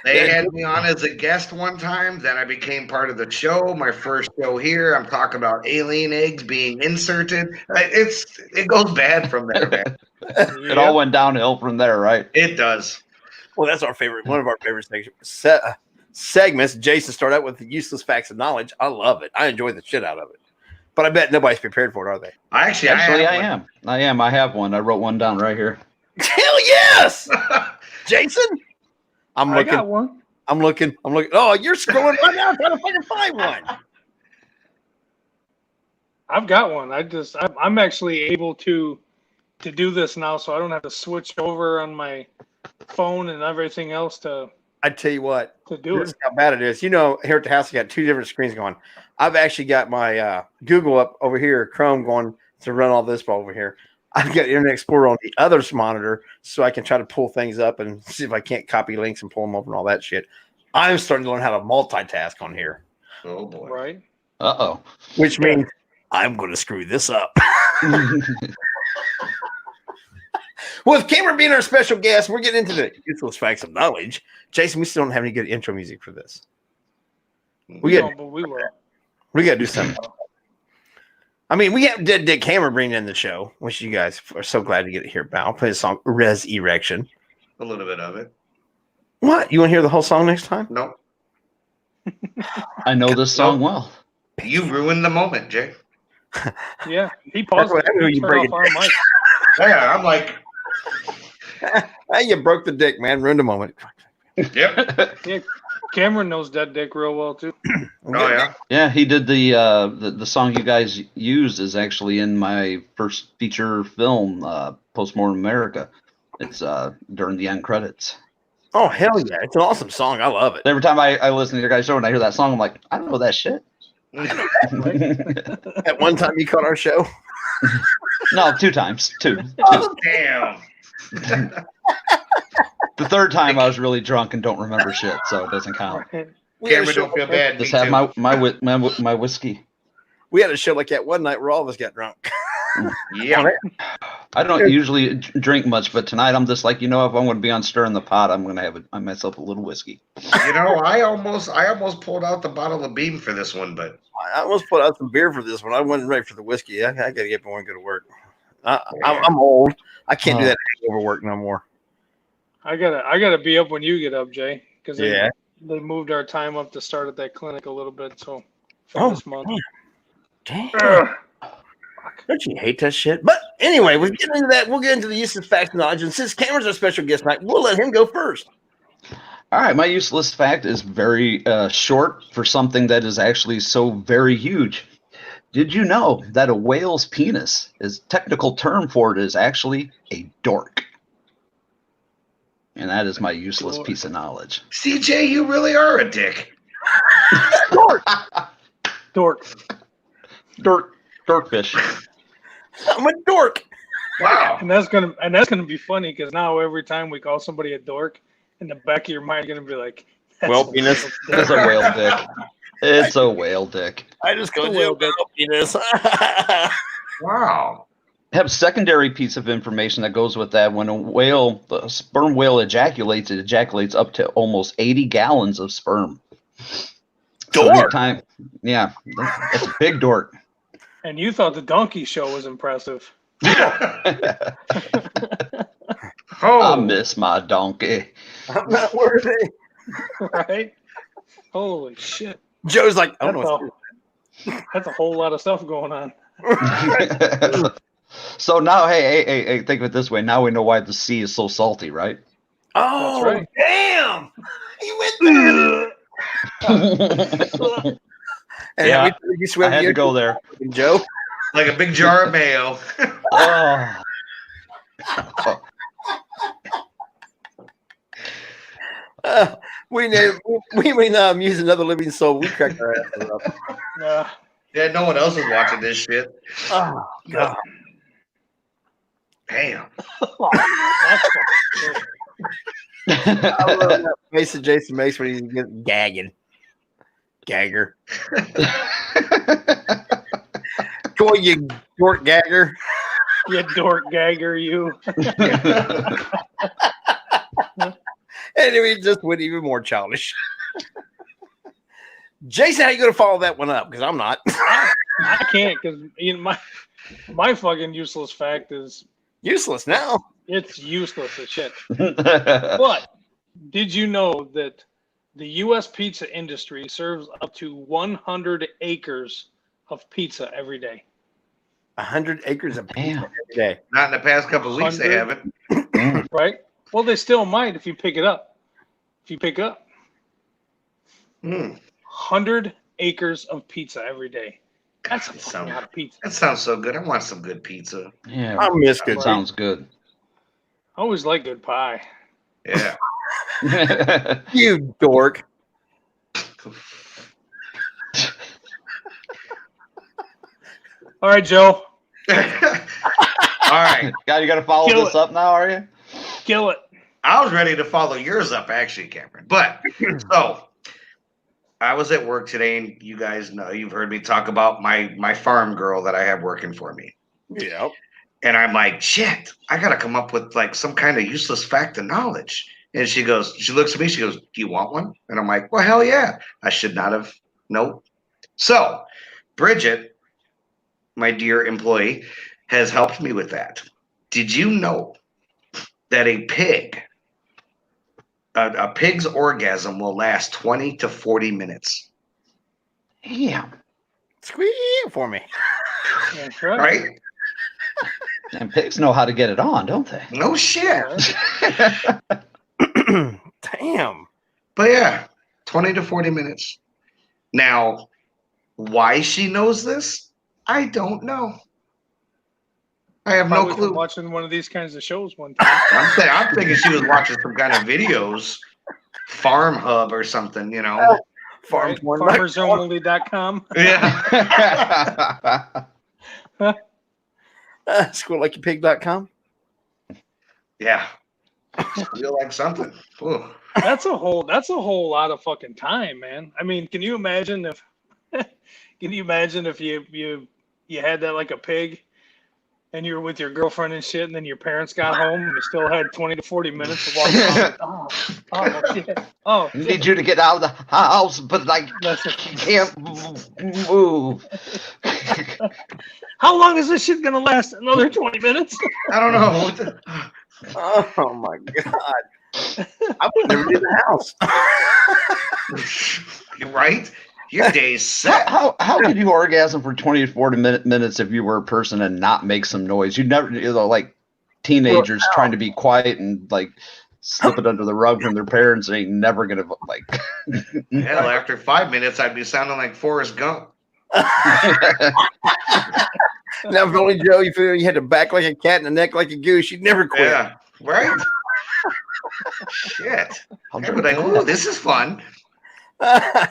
C: They had me on as a guest one time. Then I became part of the show. My first show here. I'm talking about alien eggs being inserted. It goes bad from there, man.
E: It all went downhill from there, right?
C: It does.
A: Well, that's one of our favorite segments. Jason started out with the useless facts of knowledge. I love it. I enjoy the shit out of it. But I bet nobody's prepared for it, are they?
C: Actually,
E: Actually, I
C: have
E: am. I have one. I wrote one down right here.
A: Hell yes, Jason. I'm
D: I
A: looking.
D: got one.
A: I'm looking. Oh, you're scrolling right now trying to fucking find one.
D: I've got one. I'm actually able to do this now, so I don't have to switch over on my phone and everything else to
A: I tell you what,
D: do
A: this
D: it.
A: is how bad it is. Here at the house, I got two different screens going. I've actually got my Google up over here, Chrome going to run all this over here. I've got Internet Explorer on the other monitor, so I can try to pull things up and see if I can't copy links and pull them up and all that shit. I'm starting to learn how to multitask on here,
C: Oh boy.
D: Right?
E: Uh-oh.
A: which means I'm going to screw this up. Well, with Cameron being our special guest, we're getting into the useless facts of knowledge. Jason, we still don't have any good intro music for this. We got
D: No, but we will.
A: to do something. I mean, we have Dead Dick Hammer bringing in the show, which you guys are so glad to get to hear about. I'll play the song Res Erection.
C: A little bit of it.
A: What? You want to hear the whole song next time?
C: Nope.
E: I know this song well.
C: You ruined the moment, Jay.
D: Yeah, he paused
A: That's what
D: it.
A: happens when
D: He
A: you
D: turned
A: break
D: off our mic.
C: Yeah, I'm like,
A: Hey, you broke the dick, man. Ruined a moment.
C: yep.
D: Yeah, Cameron knows Dead Dick real well too.
C: Oh yeah.
E: Yeah, he did the song you guys used is actually in my first feature film, Postmortem America. It's during the end credits.
A: Oh, hell yeah. It's an awesome song. I love it.
E: Every time I listen to your guys' show and I hear that song, I'm like, I don't know that shit.
A: At one time you caught our show.
E: No, 2 times. 2.
C: Damn.
E: The third time I was really drunk and don't remember shit, so it doesn't count.
A: We had, a
C: Cameron,
A: show,
C: don't feel bad.
E: Just
C: Me
E: have
C: too.
E: my whiskey.
A: we had a show like that one night where all of us got drunk.
C: Yeah.
E: I don't usually drink much, but tonight I'm just like, if I'm going to be on Stirring the Pot, I'm going to have myself a little whiskey.
C: You know, I almost pulled out the bottle of beam for this one, but
A: I almost put out some beer for this one. I wasn't ready for the whiskey. I got to get going and go to work. I'm old. I can't do that over work no more.
D: I gotta be up when you get up, Jay, because
A: Yeah.
D: they moved our time up to start at that clinic a little bit. So
A: Oh,
D: this month.
A: Damn.
D: Ugh.
A: Don't you hate that shit? But anyway, we'll get into that. We'll get into the useless fact and knowledge. And since Cameron's our special guest tonight, we'll let him go first.
E: All right, my useless fact is very short for something that is actually so very huge. Did you know that a whale's penis, his technical term for it is actually a dork? And that is my useless piece of knowledge.
C: CJ, you really are a dick.
D: Dork.
E: Dorkfish.
A: I'm a dork.
C: Wow.
D: And that's gonna be funny because now every time we call somebody a dork, in the back of your mind, you're gonna be like, that's
A: Well,
D: a
A: penis.
D: dick.
E: It's a whale dick. It's a whale dick.
A: I just go
D: It's a whale
A: to penis.
C: Wow.
E: Have secondary piece of information that goes with that. When the sperm whale ejaculates, it ejaculates up to almost 80 gallons of sperm. So
A: Dork.
E: yeah, that's a big dork.
D: And you thought the donkey show was impressive,
E: I
C: Oh,
E: miss my donkey.
A: I'm not worthy.
D: right? Holy shit!
A: Joe's like, I don't know.
D: That's a whole lot of stuff going on.
E: So now, hey, think of it this way. Now we know why the sea is so salty, right?
A: Oh,
D: That's right.
A: damn. He went there. And
E: Yeah,
A: you
E: I had to go there.
A: Joe.
C: like a big jar of mayo.
E: Oh.
A: We may not use another living soul. We cracked our asses up.
C: Yeah, no one else is watching this shit.
A: Oh, God.
C: Damn.
D: That's fucking
A: I love that face that Jason makes when he's gagging. Gagger. Come on, you dork gagger.
D: you dork gagger, you.
A: And he just went even more childish. Jason, how you going to follow that one up? Because I'm not.
D: I can't because my fucking useless fact is
A: Useless now.
D: it's useless as shit. But did you know that the U.S. pizza industry serves up to 100 acres of pizza every day?
A: 100 acres of pizza
E: Damn.
A: every day.
C: Not in the past couple of weeks, they
D: 100?
C: haven't.
D: Right? Well, they still might if you pick it up. If you pick up
C: Hmm.
D: 100 acres of pizza every day. That's a
C: God,
D: fucking lot of pizza.
C: that sounds so good. I want some good pizza.
E: Yeah,
A: I miss good.
E: sounds good.
D: I always like good pie.
C: Yeah.
A: You dork.
D: All right, Joe,
C: All right.
E: God, you got to follow
D: Kill
E: this
D: it.
E: up now, are you?
D: kill it.
C: I was ready to follow yours up, actually, Cameron. But so I was at work today, and you guys know you've heard me talk about my farm girl that I have working for me.
A: Yeah.
C: And I'm like, shit, I gotta come up with like some kind of useless fact of knowledge. And she looks at me, she goes, do you want one? And I'm like, well, hell yeah. I should not have. Nope. So Bridget my dear employee, has helped me with that. Did you know that a pig's orgasm will last 20 to 40 minutes?
E: Damn.
A: Squeal for me.
D: That's right.
C: Right?
E: And pigs know how to get it on, don't they?
C: No shit.
A: Damn.
C: But yeah, 20 to 40 minutes. Now, why she knows this, I don't know. I have
D: Probably
C: no
D: from
C: clue.
D: watching one of these kinds of shows one time.
C: I'm thinking she was watching some kind of videos, Farm Hub or something, you know.
A: Farm
D: Right?
A: porn.
D: FarmersOnly.com.
C: Yeah.
A: Squeallikeapig.com.
C: Yeah. Feel like something. Ooh.
D: That's a whole lot of fucking time, man. I mean, can you imagine if you had that like a pig and you were with your girlfriend and shit, and then your parents got home and you still had 20 to 40 minutes to walk around. Oh shit. Oh
E: I
D: shit.
E: need you to get out of the house, but I
D: That's it.
E: can't move.
D: How long is this shit gonna last? Another 20 minutes?
C: I don't know. What the-
A: Oh my god. I would never leave the house.
C: You're right? Your day's set.
E: How could you orgasm for 20 to 40 minutes if you were a person and not make some noise? You'd never, like teenagers trying to be quiet and like slip it under the rug from their parents ain't never gonna like.
C: Hell, after 5 minutes, I'd be sounding like Forrest Gump.
A: Now, if only Joe, you feel you had a back like a cat and a neck like a goose, you'd never quit.
C: Yeah, right? Shit.
E: I'll
C: I'd be
E: drink
C: like,
E: that.
C: ooh, this is fun.
A: I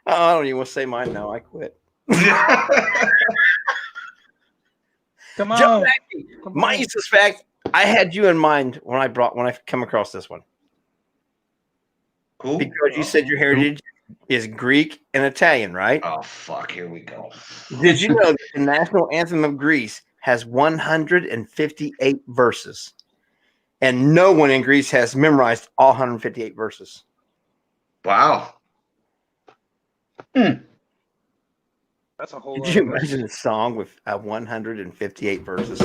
A: don't even want to say mine now. I quit.
D: Come
A: Joe
D: on.
A: Mackey,
D: Come
A: my
D: on.
A: useless fact. I had you in mind when I come across this one
C: Who?
A: because you said your heritage is Greek and Italian, right?
C: Oh, fuck. Here we go.
A: Did you know that the national anthem of Greece has 158 verses, and no one in Greece has memorized all 158 verses?
C: Wow.
D: That's a whole
A: Could
D: lot.
A: you
D: of
A: imagine a song with 158 verses?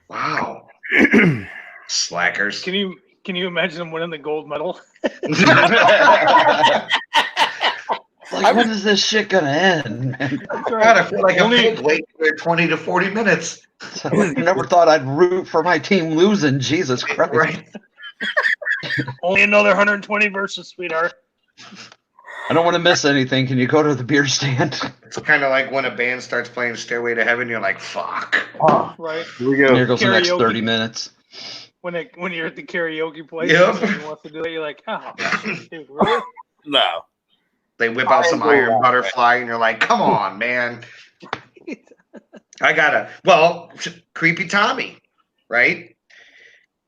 C: Wow. Slackers.
D: Can you imagine them winning the gold medal?
E: Like, when is this shit gonna end, man?
C: God, I feel like
D: Only-
C: a pig waiting for 20 to 40 minutes.
E: I never thought I'd root for my team losing. Jesus Christ!
C: Right.
D: Only another 120 verses, sweetheart.
E: I don't want to miss anything. Can you go to the beer stand?
C: It's kind of like when a band starts playing Stairway to Heaven, you're like, fuck.
A: Oh,
D: Right?
A: here we
E: Here
A: go.
E: goes the next
D: Karaoke.
E: 30 minutes.
D: When you're at the karaoke place
C: Yep.
D: and someone wants to do that, you're like, oh, shit, dude, really?
A: No.
C: They whip out some iron butterfly, and you're like, come on, man. Creepy Tommy, right?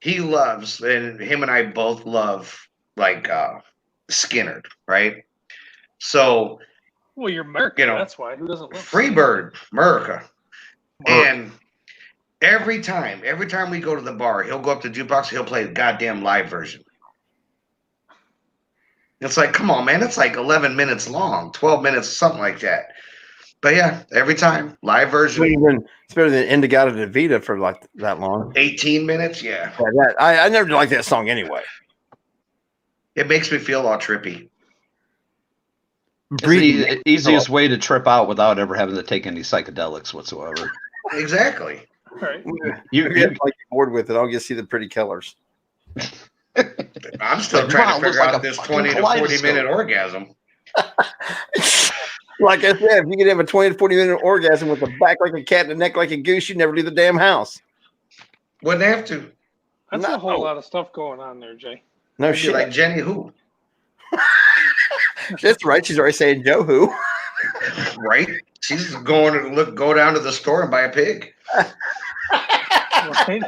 C: He loves, and him and I both love, like, Skinnerd, right? So,
D: Well, you're American.
C: You know,
D: That's why. Who doesn't love
C: Freebird, America. And every time we go to the bar, he'll go up to jukebox, he'll play the goddamn live version. It's like, come on, man, it's like 11 minutes long, 12 minutes, something like that. But yeah, every time, live version,
A: It's better than Indigata de Vita for like that long.
C: 18 minutes, yeah.
A: Yeah, I never liked that song anyway.
C: It makes me feel all trippy.
E: It's
A: Breathing.
E: the easiest way to trip out without ever having to take any psychedelics whatsoever.
C: Exactly.
D: Right.
E: You,
A: If you're like bored with it, I'll just see the pretty colors.
C: I'm still
E: Like,
C: trying
E: wow,
C: to figure
E: looks like
C: out
E: a
C: this
E: fucking
C: 20 to 40
E: kaleidoscope.
C: minute orgasm.
A: Like I said, if you could have a 20 to 40 minute orgasm with a back like a cat and a neck like a goose, you'd never leave the damn house.
C: Wouldn't have to.
D: That's
A: No.
D: a whole lot of stuff going on there, Jay.
A: No
C: I'd be
A: shit.
C: like Jenny who?
A: That's right. She's already saying Joe who.
C: Right? She's going to go down to the store and buy a pig.
D: Right?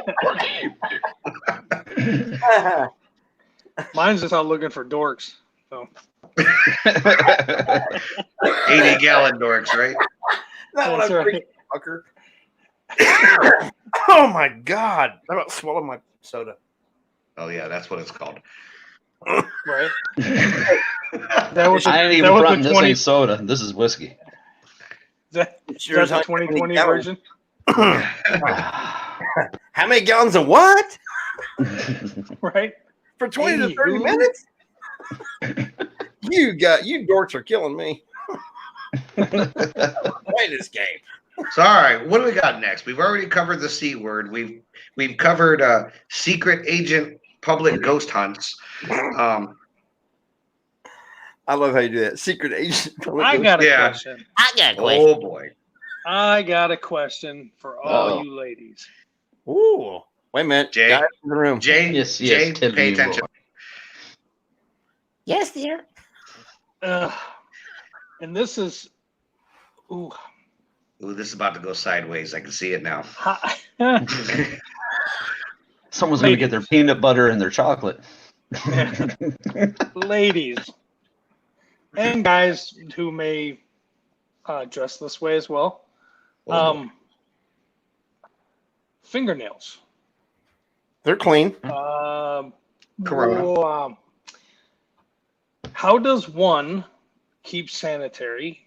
D: Mine's just out looking for dorks. So
C: 80-gallon dorks, right?
A: Not
D: that's
A: what I'm
D: right.
A: fucker. Oh my god! I'm about to swallow my soda.
C: Oh yeah, that's what it's called.
D: Right? That was
E: I ain't
D: that
E: even
D: was
E: fronting.
D: the
E: This
D: 20.
E: ain't soda. This is whiskey.
A: Sure
D: is that
A: as
D: the
A: hell
D: 2020
A: gallons.
D: version?
A: How many gallons of what?
D: Right?
A: For 20 to 30
D: Anywho.
A: minutes? You dorks are killing me. Play this game.
C: So, all right, what do we got next? We've already covered the C word. We've covered secret agent public ghost hunts.
A: I love how you do that. Secret agent.
D: I got a
C: Yeah.
D: question.
A: I got
C: Oh boy.
D: I got a question for all
E: Uh-oh.
D: you ladies.
A: Ooh. Wait a minute.
C: Jay.
A: Guys in the room.
C: Jay,
E: Yes,
C: Jay,
E: tell
C: pay
E: me
C: attention.
E: more.
A: Yes, dear.
D: And this is, ooh,
C: Ooh, this is about to go sideways. I can see it now.
E: Someone's going to get their peanut butter and their chocolate.
D: ladies and guys who may dress this way as well. Fingernails.
A: They're clean.
C: Corona.
D: Well, how does one keep sanitary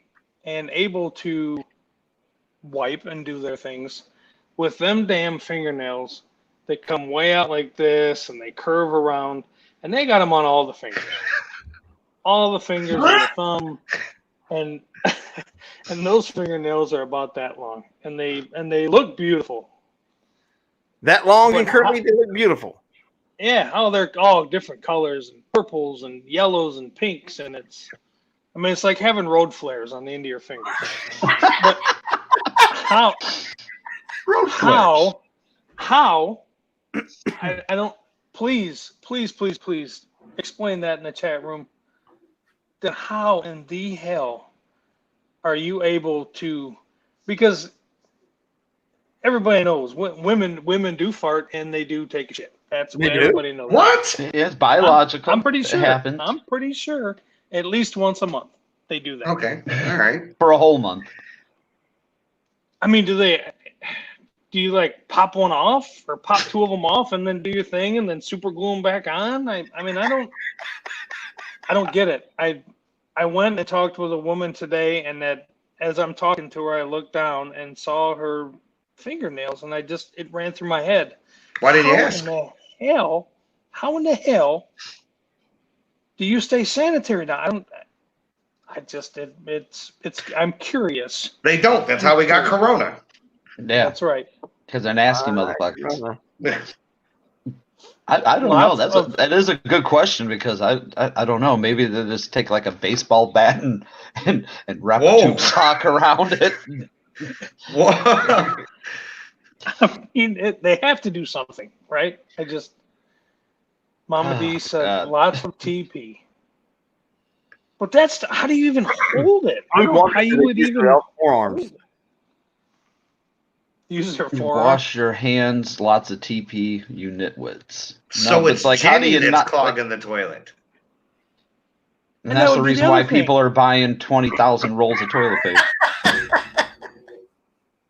D: and able to wipe and do their things with them damn fingernails that come way out like this and they curve around and they got them on all the fingers, all the fingers of the thumb, and and those fingernails are about that long and they look beautiful.
A: That long and
D: But
A: curly, they look beautiful.
D: Yeah, oh, they're all different colors and purples and yellows and pinks, and it's like having road flares on the end of your fingers. But how? I don't. Please explain that in the chat room. Then how in the hell are you able to? Because everybody knows women do fart and they do take a shit. That's what everybody knows.
C: What?
E: Yeah, it's biological.
D: I'm pretty sure.
E: It happens
D: I'm pretty sure at least once a month they do that.
C: Okay. All right.
E: for a whole month.
D: I mean, do you like pop one off or pop two of them off and then do your thing and then super glue them back on? I mean, I don't get it. I went and talked with a woman today, and that as I'm talking to her, I looked down and saw her fingernails, and it ran through my head.
C: Why didn't you ask?
D: How in the hell do you stay sanitary now? I'm curious.
C: They don't. That's how we got Corona.
E: Yeah,
D: That's right.
E: because they're nasty motherfuckers.
C: Yeah.
E: I don't
D: Lots
E: know. That is a good question because I don't know. Maybe they just take like a baseball bat and wrap a tube sock around it.
C: Whoa.
D: I mean, they have to do something, right? Mama D said
E: God.
D: lots of TP. But how do you even hold it? I don't know how you would even
A: forearms.
D: use your
E: You
D: forearm.
E: wash your hands, lots of TP, you nitwits.
C: So
E: but
C: it's
E: like, how do
C: Jenny
E: you
C: that's
E: not?
C: clogging the toilet.
E: And
D: And
E: that's
D: that
E: the
D: would be
E: reason
D: the
E: why
D: other thing.
E: people are buying 20,000 rolls of toilet paper.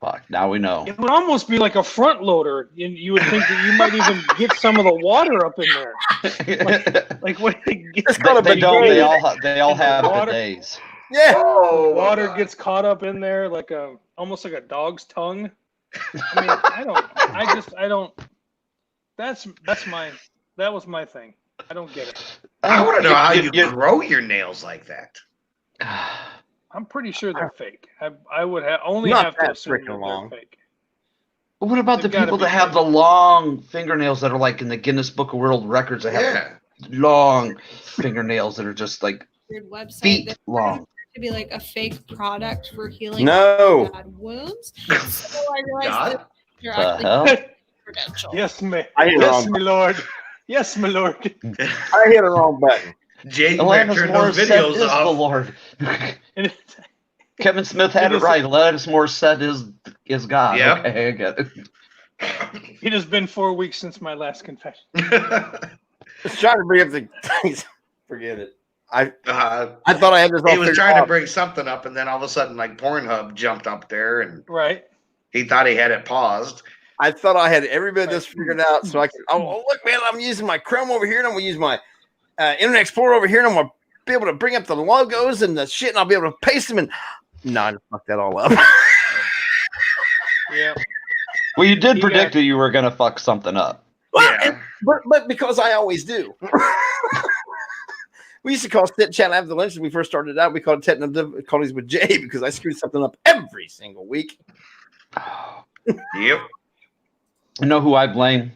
E: Fuck, now we know.
D: It would almost be like a front loader. You would think that you might even get some of the water up in there. Like when
A: It's called a
E: They don't.
A: bidet.
E: They all have
D: Water.
E: bidets.
A: Yeah.
C: Oh,
D: water gets caught up in there like almost like a dog's tongue. I mean, I don't. That was my thing. I don't get it.
C: I want to know how you
E: You-
C: grow your nails like that.
D: I'm pretty sure they're fake. I would only
A: Not
D: have to
A: that
D: assume
A: freaking
D: that they're
A: long.
D: fake.
E: What about the
D: They've gotta
E: people
D: be
E: that have
D: fake.
E: the long fingernails that are like in the Guinness Book of World Records? That have
C: Yeah.
E: long fingernails that are just like
F: weird website
E: feet
F: that
E: long.
F: to be like a fake product for healing
A: No.
F: bad wounds. So I realized
C: God.
F: that you're
E: The
F: actually
E: hell?
F: credential.
D: Yes, ma'am.
A: I hit the
D: Yes,
A: wrong
D: my lord. Yes, my lord.
A: I hit the wrong button.
C: Jay, you
E: Alanis
C: better turn those
E: Morissette
C: videos
E: is the
C: off.
E: Lord.
D: And
E: Kevin Smith had
D: It
E: it
D: is-
E: right. Alanis Morissette is God.
C: Yeah.
E: Okay, I get it.
D: it has been 4 weeks since my last confession.
A: Just trying to bring up the things. Forget it. I
C: Uh,
A: thought I had this all
C: he was
A: figured
C: trying to
A: out.
C: bring something up, and then all of a sudden, like Pornhub jumped up there, and
D: Right.
C: he thought he had it paused.
A: I thought I had every bit of this figured out, so I could. Oh, look, man! I'm using my Chrome over here, and I'm gonna use my Internet Explorer over here, and I'm gonna be able to bring up the logos and the shit, and I'll be able to paste them. And No, I just fucked that all up.
D: Yeah.
E: Well, you did
D: He
E: predict
D: got-
E: that you were gonna fuck something up.
A: Well,
C: Yeah.
A: but because I always do. We used to call Sit Chat after the lunch when we first started out. We called it Technical Difficulties with Jay because I screwed something up every single week.
C: Yep.
E: You know who I blame?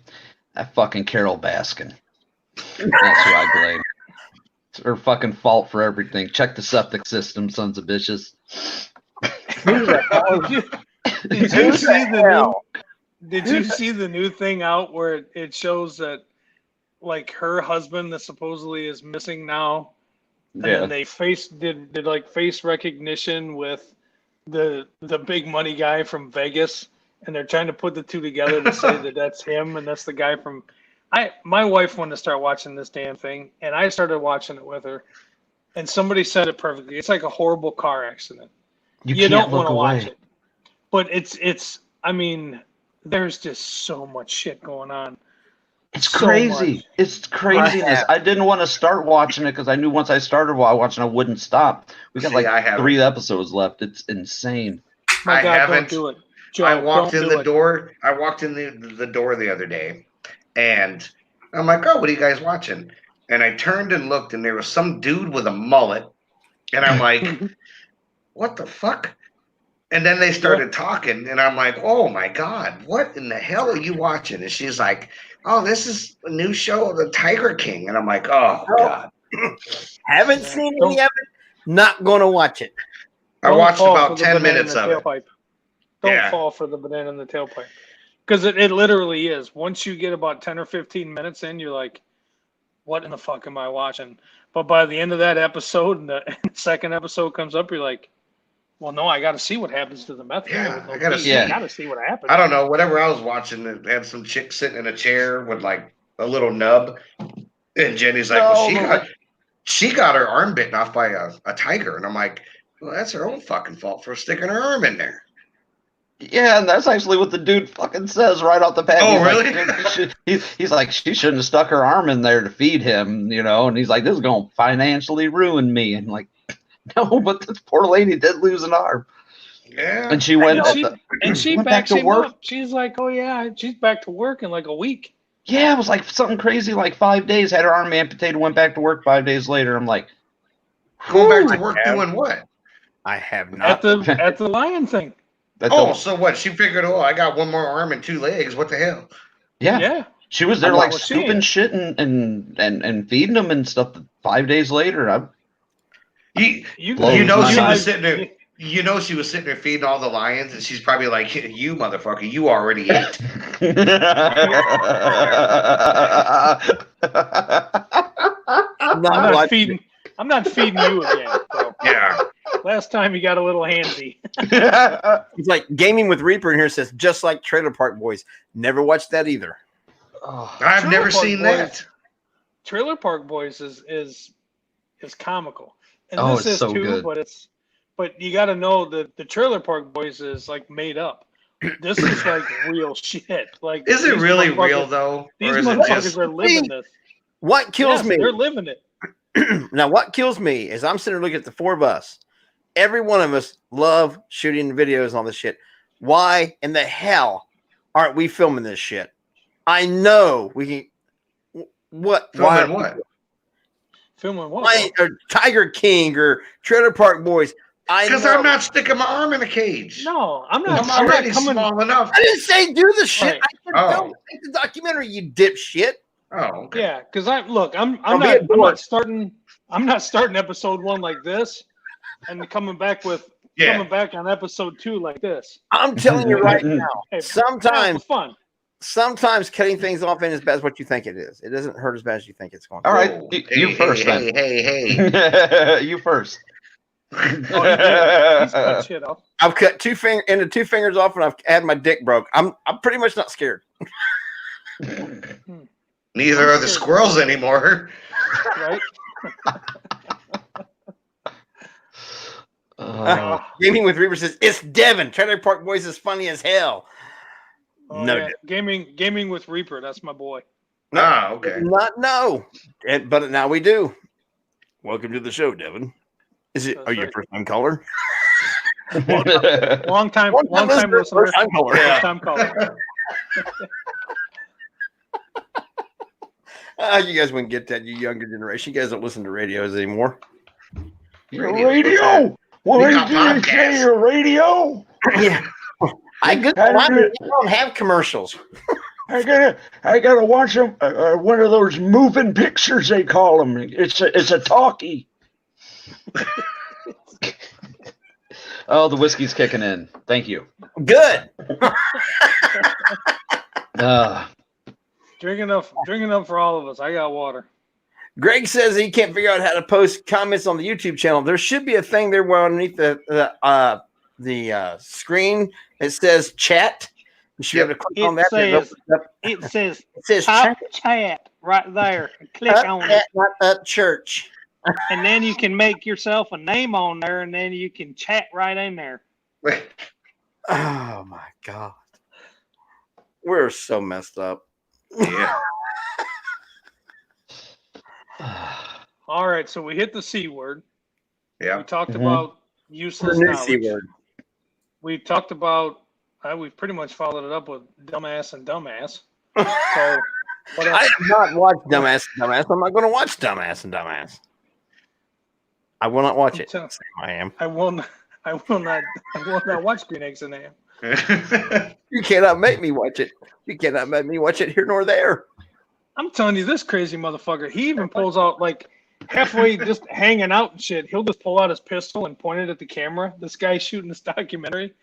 E: That fucking Carol Baskin. That's who I blame. It's her fucking fault for everything. Check the septic system, sons of bitches.
D: Did you see the new? Did you see the new thing out where it shows that like her husband that supposedly is missing now, and
E: Yeah.
D: then they did like face recognition with the big money guy from Vegas, and they're trying to put the two together to say that that's him and that's the guy from. My wife wanted to start watching this damn thing, and I started watching it with her, and somebody said it perfectly. It's like a horrible car accident. You don't want to watch it, but it's. I mean, there's just so much shit going on.
E: It's
D: So
E: crazy.
D: much.
E: It's craziness. I didn't want to start watching it because I knew once I started watching, I wouldn't stop. We got
C: See, I
E: like
C: haven't.
E: 3 episodes left. It's insane.
D: My
C: I
D: God,
C: haven't.
D: don't do it. Joe,
C: I walked
D: don't
C: in
D: do
C: the
D: it.
C: door. I walked in the door the other day, and I'm like, "Oh, what are you guys watching?" And I turned and looked, and there was some dude with a mullet, and I'm like, "What the fuck?" And then they started talking, and I'm like, "Oh my God, what in the hell are you watching?" And she's like, "Oh, this is a new show, The Tiger King," and I'm like, "Oh God."
A: Haven't seen any of it. Not going to watch it.
C: I
D: Don't
C: watched
D: fall
C: about
D: for the
C: 10
D: banana in
C: minutes
D: the
C: of it.
D: tailpipe. Don't
C: Yeah.
D: fall for the banana in the tailpipe. Because it literally is. Once you get about 10 or 15 minutes in, you're like, what in the fuck am I watching? But by the end of that episode, and the second episode comes up, you're like, well, no, I got to see what happens to the meth guy.
C: Yeah,
D: with no
C: I gotta
D: teeth.
C: see.
D: I got to see what happens.
C: I don't know, whatever I was watching, it had some chick sitting in a chair with like a little nub, and Jenny's like, "Well, she got her arm bitten off by a tiger," and I'm like, "Well, that's her own fucking fault for sticking her arm in there."
E: Yeah, and that's actually what the dude fucking says right off the bat.
C: Oh,
E: He's
C: really?
E: Like, he's like, she shouldn't have stuck her arm in there to feed him, you know. And he's like, this is going to financially ruin me. And like, no, but this poor lady did lose an arm.
C: Yeah,
E: And she went,
D: And she
E: went back
D: backs
E: to
D: him
E: work.
D: up. She's like, oh, yeah, she's back to work in like a week.
E: Yeah, it was like something crazy, like 5 days, had her arm amputated, went back to work 5 days later. I'm like,
C: going back to
A: I
C: work
A: have.
C: doing what?
A: I have
D: At
A: not.
D: the lion thing.
E: that's
C: Oh,
E: all.
C: so what? She figured, oh, I got one more arm and 2 legs. What the hell?
E: Yeah.
D: Yeah.
E: She was there
D: I'm
E: like
D: not
E: scooping
D: seeing.
E: shit and feeding them and stuff. 5 days later,
C: You
E: Blows
C: know
E: my
C: she
E: mind.
C: was sitting there. You know she was sitting there feeding all the lions, and she's probably like, "You motherfucker, you already ate."
A: I'm
D: I'm
A: not
D: not
A: watching
D: feeding. I'm not feeding you again. So.
C: Yeah.
D: Last time you got a little handsy.
A: it. It's like Gaming with Reaper in here says, just like Trailer Park Boys. Never watched that either.
C: I've
D: Trailer
C: never
D: Park
C: seen
D: Boys-
C: that.
D: Trailer Park Boys is comical, and
E: Oh,
D: this
E: it's
D: is
E: so
D: too.
E: good.
D: But you got to know that the Trailer Park Boys is like made up. This is like real shit. Like,
C: Is it
D: these
C: really
D: motherfuckers-
C: real though,
D: These
C: or is it
D: motherfuckers
C: just?
D: are living this.
A: What kills
D: Yes,
A: me?
D: They're living it.
A: Now, what kills me is I'm sitting there looking at the 4 of us. Every one of us love shooting videos on this shit. Why in the hell aren't we filming this shit? I know we can. What?
C: Filming what?
D: Filming what?
A: Why? Or Tiger King or Trailer Park Boys.
C: Because I'm not sticking my arm in a cage.
D: No, I'm not.
C: I'm
D: I'm not
C: already
D: coming.
C: small enough.
A: I didn't say do the shit.
D: Right.
A: I said
C: Oh.
A: don't make the documentary, you dipshit.
C: Oh, okay.
D: Yeah, because I'm
A: Don't be a dork.
D: not starting. I'm not starting episode 1 like this, and coming back on episode 2 like this.
A: I'm telling you right now.
D: Hey,
A: Sometimes,
D: have fun.
A: sometimes cutting things off ain't as bad as what you think it is. It doesn't hurt as bad as you think it's going to.
E: All right,
C: Whoa.
E: you first
C: Hey,
E: then.
C: hey.
E: You first.
D: Oh, he did. He's cut shit off.
A: I've cut 2 fingers off, and I've had my dick broke. I'm pretty much not scared.
C: Neither are the squirrels anymore.
D: Right?
A: Gaming with Reaper says it's Devin. Trailer Park Boys is funny as hell.
D: Oh,
A: No,
D: yeah. Gaming with Reaper. That's my boy.
C: Ah, okay.
A: Not no, but now we do. Welcome to the show, Devin. Are you a
D: right.
A: first time caller?
D: Long time listener.
A: first time caller.
D: First time caller.
A: You guys wouldn't get that, you younger generation. You guys don't listen to radios anymore.
C: Radio?
G: What
C: We
G: did
C: got
G: you
C: podcasts.
G: say, a radio?
A: Yeah. I don't have commercials.
G: I gotta watch them. One of those moving pictures they call them. It's a talkie.
E: Oh, the whiskey's kicking in. Thank you.
A: Good.
D: Drink enough for all of us. I got water.
A: Greg says he can't figure out how to post comments on the YouTube channel. There should be a thing there where underneath the screen it says chat. You should be able to click on that.
D: It says
A: It says
D: top chat right there. Click on it,
A: not up church.
D: and then you can make yourself a name on there, and then you can chat right in there.
A: Oh my God. We're so messed up.
C: Yeah.
D: All right, so we hit the C word.
C: Yeah.
D: We talked
E: Mhm.
D: about
A: The
D: useless
A: new C
D: knowledge.
A: word.
D: We talked about. We've pretty much followed it up with dumbass and dumbass. So what
A: I
D: else?
A: have not watched Dumbass and Dumbass. I'm not going to watch Dumbass and Dumbass. I will not watch it. I am.
D: I will not watch Green Eggs and Ham.
A: You cannot make me watch it. You cannot make me watch it here nor there.
D: I'm telling you, this crazy motherfucker. He even pulls out like halfway, just hanging out and shit. He'll just pull out his pistol and point it at the camera. This guy's shooting this documentary,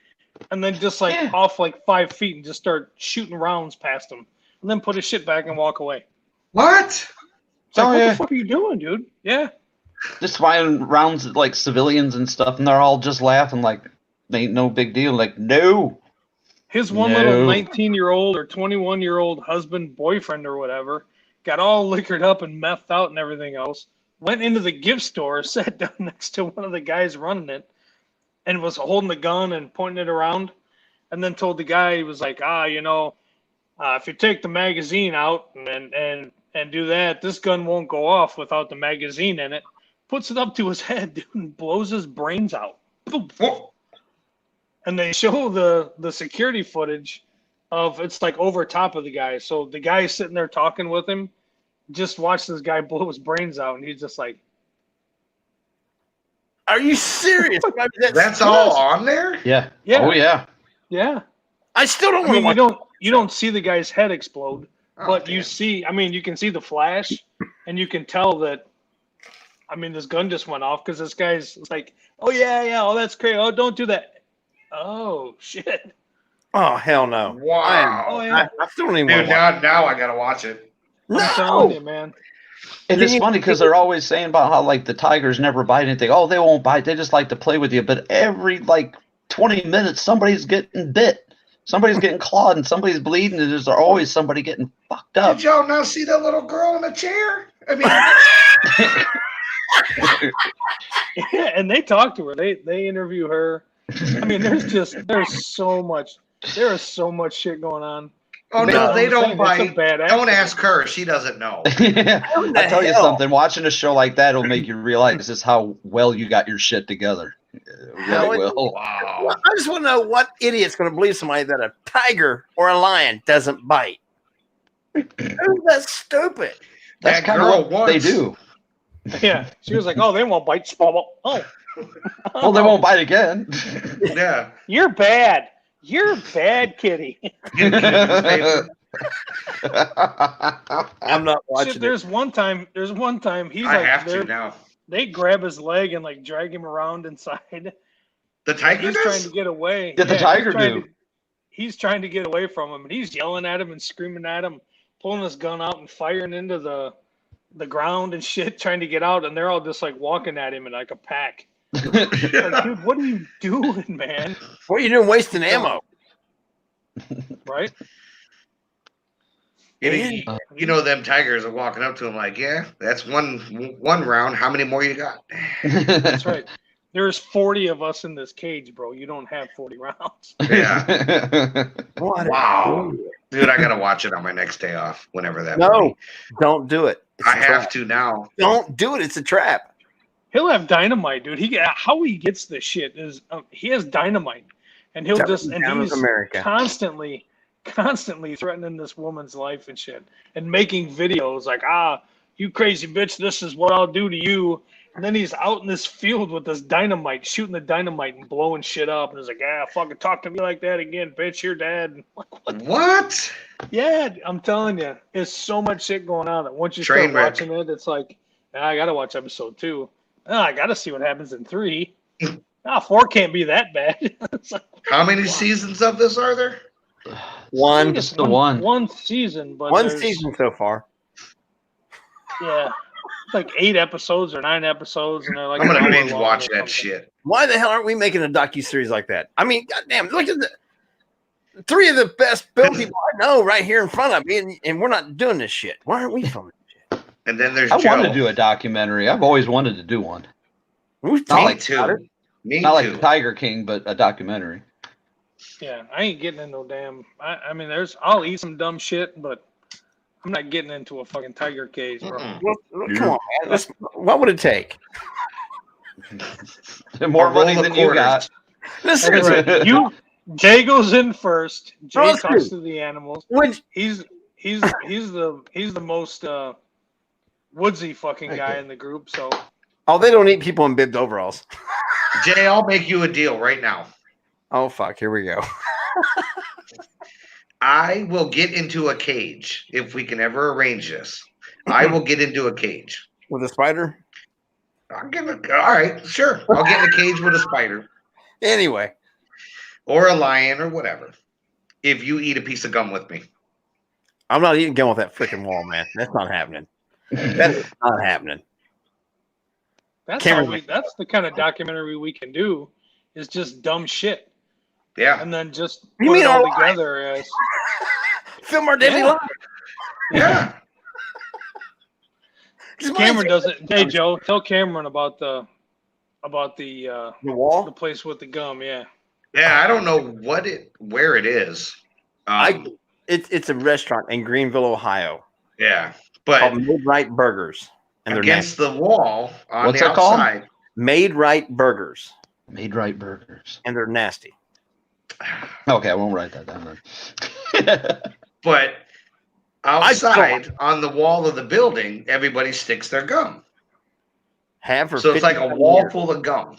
D: and then just like off like 5 feet and just start shooting rounds past him, and then put his shit back and walk away.
C: What?
D: It's like,
E: Oh,
D: what
E: yeah.
D: the fuck are you doing, dude? Yeah.
E: Just firing rounds at like civilians and stuff, and they're all just laughing like they ain't no big deal. Like, no.
D: His one little 19-year-old or 21-year-old husband, boyfriend, or whatever, got all liquored up and methed out and everything else. Went into the gift store, sat down next to one of the guys running it, and was holding the gun and pointing it around. And then told the guy, he was like, if you take the magazine out and do that, this gun won't go off without the magazine in it. Puts it up to his head, dude, and blows his brains out. Boom. And they show the security footage of it's like over top of the guy. So the guy sitting there talking with him, just watched this guy blow his brains out, and he's just like,
A: Are you serious?
C: That's all on there?
E: Yeah.
D: Yeah.
E: Oh, yeah.
D: yeah.
A: I still don't
D: I
A: want to
D: mean,
A: watch.
D: you don't see the guy's head explode,
C: Oh,
D: but
C: damn.
D: you see, I mean, you can see the flash, and you can tell that. I mean, this gun just went off because this guy's like, oh yeah, oh that's crazy, oh don't do that, oh shit.
A: Oh hell no!
C: Wow.
D: Oh yeah.
A: I still don't even want
C: Dude,
A: to watch.
C: now I gotta watch it.
D: I'm telling
A: No,
D: you, man.
E: And it's funny because they're always saying about how like the tigers never bite anything. Oh, they won't bite. They just like to play with you. But every like 20 minutes, somebody's getting bit. Somebody's getting clawed and somebody's bleeding. And there's always somebody getting fucked up.
C: Did y'all not see that little girl in the chair? I mean,
D: Yeah, and they talk to her. They interview her. I mean, there's so much shit going on.
C: oh
D: But
C: no,
D: I'm
C: they don't
D: saying it's a
C: bite.
D: bad
C: Don't
D: actor.
C: ask her. She doesn't know.
E: I tell you
A: hell?
E: something. Watching a show like that will make you realize just how well you got your shit together. It
A: Hell,
E: really will.
C: Wow.
A: I just want to know what idiot's going to believe somebody that a tiger or a lion doesn't bite. That's stupid.
E: That's
C: That
E: kind of
C: girl
E: what they
C: once-
E: do.
D: Yeah, she was like, "Oh, they won't bite." Oh,
E: Well, they won't bite again.
C: Yeah.
D: You're bad. You're bad, kitty.
A: I'm not watching
D: Shit,
A: it.
D: there's one time he's
C: I
D: like,
C: have to
D: they're-
C: now.
D: they grab his leg and like drag him around inside.
C: The tiger
D: He's trying
C: does?
D: to get away.
E: Yeah, the
D: he's
E: tiger
D: trying
E: do.
D: to- he's trying to get away from him, and he's yelling at him and screaming at him, pulling his gun out and firing into the ground and shit, trying to get out. And they're all just like walking at him in like a pack. Like, dude, what are you doing, man?
A: What are you doing wasting ammo?
D: Right?
C: You know, them tigers are walking up to him like, yeah, that's one round. How many more you got?
D: That's right. There's 40 of us in this cage, bro. You don't have 40 rounds.
C: Yeah.
A: What a-
C: Wow. Dude, I gotta watch it on my next day off, whenever that.
A: No, don't do it. It's
C: I
A: a
C: have
A: trap.
C: to now.
A: Don't do it. It's a trap.
D: He'll have dynamite, dude. How he gets this shit is he has dynamite, and he'll
A: That was
D: he's
A: America.
D: constantly threatening this woman's life and shit, and making videos like, you crazy bitch, this is what I'll do to you. And then he's out in this field with this dynamite, shooting the dynamite and blowing shit up. And he's like, fucking talk to me like that again, bitch, you're dead.
C: What?
D: Yeah, I'm telling you, there's so much shit going on that once you
C: Train
D: start
C: wreck.
D: watching it, it's like, I got to watch episode 2. I got to see what happens in 3. 4 can't be that bad. It's like,
C: How many seasons of this are there?
A: One
E: It's the one.
D: one season, but
A: one
D: there's-
A: season so far.
D: Yeah, it's like 8 episodes or 9 episodes, and they're like
C: I'm gonna
D: an hour
C: binge
D: long
C: watch
D: or
C: that
D: something.
C: shit.
A: Why the hell aren't we making a docuseries like that? I mean, goddamn, look at the 3 of the best film people I know right here in front of me, and we're not doing this shit. Why aren't we filming this shit?
C: And then there's
E: I
C: Joe.
E: wanted to do a documentary. I've always wanted to do one.
A: We've
E: Not
C: Me
A: talked about it.
C: too. Me
E: Not like
C: too.
E: the Tiger King, but a documentary.
D: Yeah, I ain't getting into no damn. I mean, I'll eat some dumb shit, but I'm not getting into a fucking tiger cage, bro.
C: Mm-mm.
A: Well, come on, man. What would it take?
E: More
C: A roll
E: money
C: of
E: than you got.
A: Listen,
D: Right. Jay goes in first. Jay
A: No, it's
D: talks
A: true.
D: to the animals.
A: would
D: He's the most woodsy fucking guy in the group. So
A: oh, they don't eat people in bibbed overalls.
C: Jay, I'll make you a deal right now.
A: Oh fuck, here we go.
C: I will get into a cage if we can ever arrange this. I will get into a cage.
A: With a spider?
C: I'll give it. All right, sure. I'll get in a cage with a spider
A: Anyway,
C: or a lion or whatever. If you eat a piece of gum with me,
A: I'm not eating gum with that freaking wall, man. That's not happening. That is not happening.
D: that's
A: Cameron-
D: that's the kind of documentary we can do. Is just dumb shit,
C: yeah,
D: and then just
A: You
D: put
A: mean
D: it
A: our
D: all
A: life?
D: together as
A: Film our daily
D: Yeah.
A: life.
C: yeah.
D: Cameron does it. Hey Joe, tell Cameron about the
A: The wall?
D: the place with the gum. Yeah.
C: Yeah, I don't know where it is.
A: It's a restaurant in Greenville, Ohio,
C: Yeah,
A: called
C: but
A: Made Right Burgers, and they're
C: against
A: nasty.
C: the wall on
E: What's
C: the
E: it called?
C: outside.
A: Made Right Burgers,
E: Made Right Burgers.
A: and they're nasty.
E: Okay, I won't write that down then.
C: But outside on the wall of the building, everybody sticks their gum.
A: Have for
C: So it's like a
A: 55
C: wall
A: years.
C: full of gum.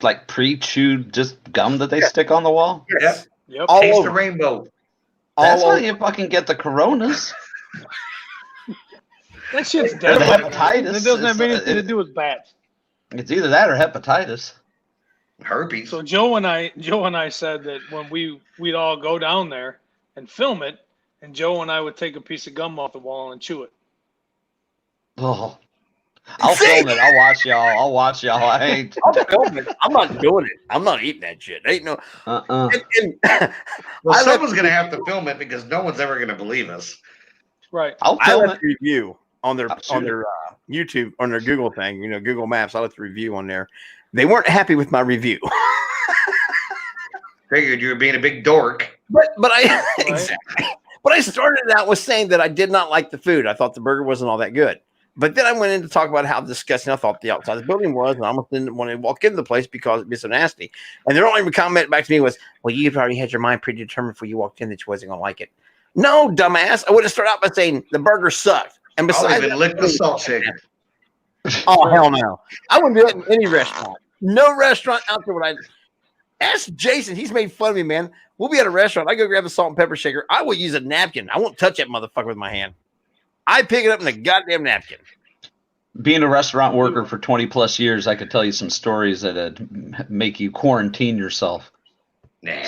E: Like pre-chewed just gum that they stick on the wall?
A: Yes.
D: Yep.
A: All
C: Taste
A: over.
C: the rainbow.
E: That's
A: All
E: how
A: over.
E: you fucking get the coronas.
D: That shit's
E: And
D: deadly.
E: hepatitis
D: It doesn't have
E: is-
D: anything to do with bats.
E: It's either that or hepatitis.
C: Herpes.
D: So Joe and I said that when we'd all go down there and film it, and Joe and I would take a piece of gum off the wall and chew it.
E: Oh. I'll
A: See?
E: film it. I'll watch y'all. I ain't.
A: I'm filming it. I'm not doing it. I'm not eating that shit. Ain't no.
E: Uh-uh.
A: And,
C: Well,
A: I left-
C: someone's going to have to film it because no one's ever going to believe us.
D: Right.
E: I'll
A: I
E: film
A: left
E: it.
A: a review on their
E: I'll shoot
A: YouTube on their Google thing. You know, Google Maps. I left a review on there. They weren't happy with my review,
C: Figured you were being a big dork.
A: but I
D: Right.
A: exactly. But I started out with saying that I did not like the food. I thought the burger wasn't all that good. But then I went in to talk about how disgusting I thought the outside of the building was, and I almost didn't want to walk into the place because it'd be so nasty. And their only comment back to me was, "Well, you've already had your mind predetermined before you walked in that you wasn't going to like it." No, dumbass. I would have started out by saying the burger sucked. And
C: I'll
A: besides,
C: even lick the salt shaker.
A: oh hell no, I wouldn't do that in any restaurant. No restaurant out there would I. Ask Jason. He's made fun of me, man. We'll be at a restaurant. I go grab a salt and pepper shaker. I will use a napkin. I won't touch that motherfucker with my hand. I pick it up in a goddamn napkin.
E: Being a restaurant worker for 20 plus years, I could tell you some stories that'd make you quarantine yourself.
C: Nah.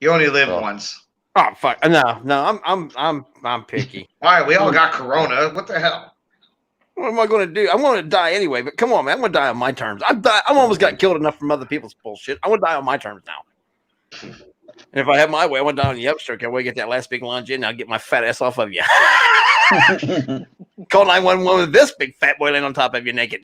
C: You only live
E: Oh.
C: once.
A: Oh fuck! No. I'm picky.
C: All right, we all got corona. What the hell?
A: What am I going to do? I'm going to die anyway. But come on, man. I'm going to die on my terms. I'm almost got killed enough from other people's bullshit. I want to die on my terms now. And if I have my way, I want to die on the upstroke. I want to get that last big lunge in. I'll get my fat ass off of you. Call 911 with this big fat boy laying on top of you naked.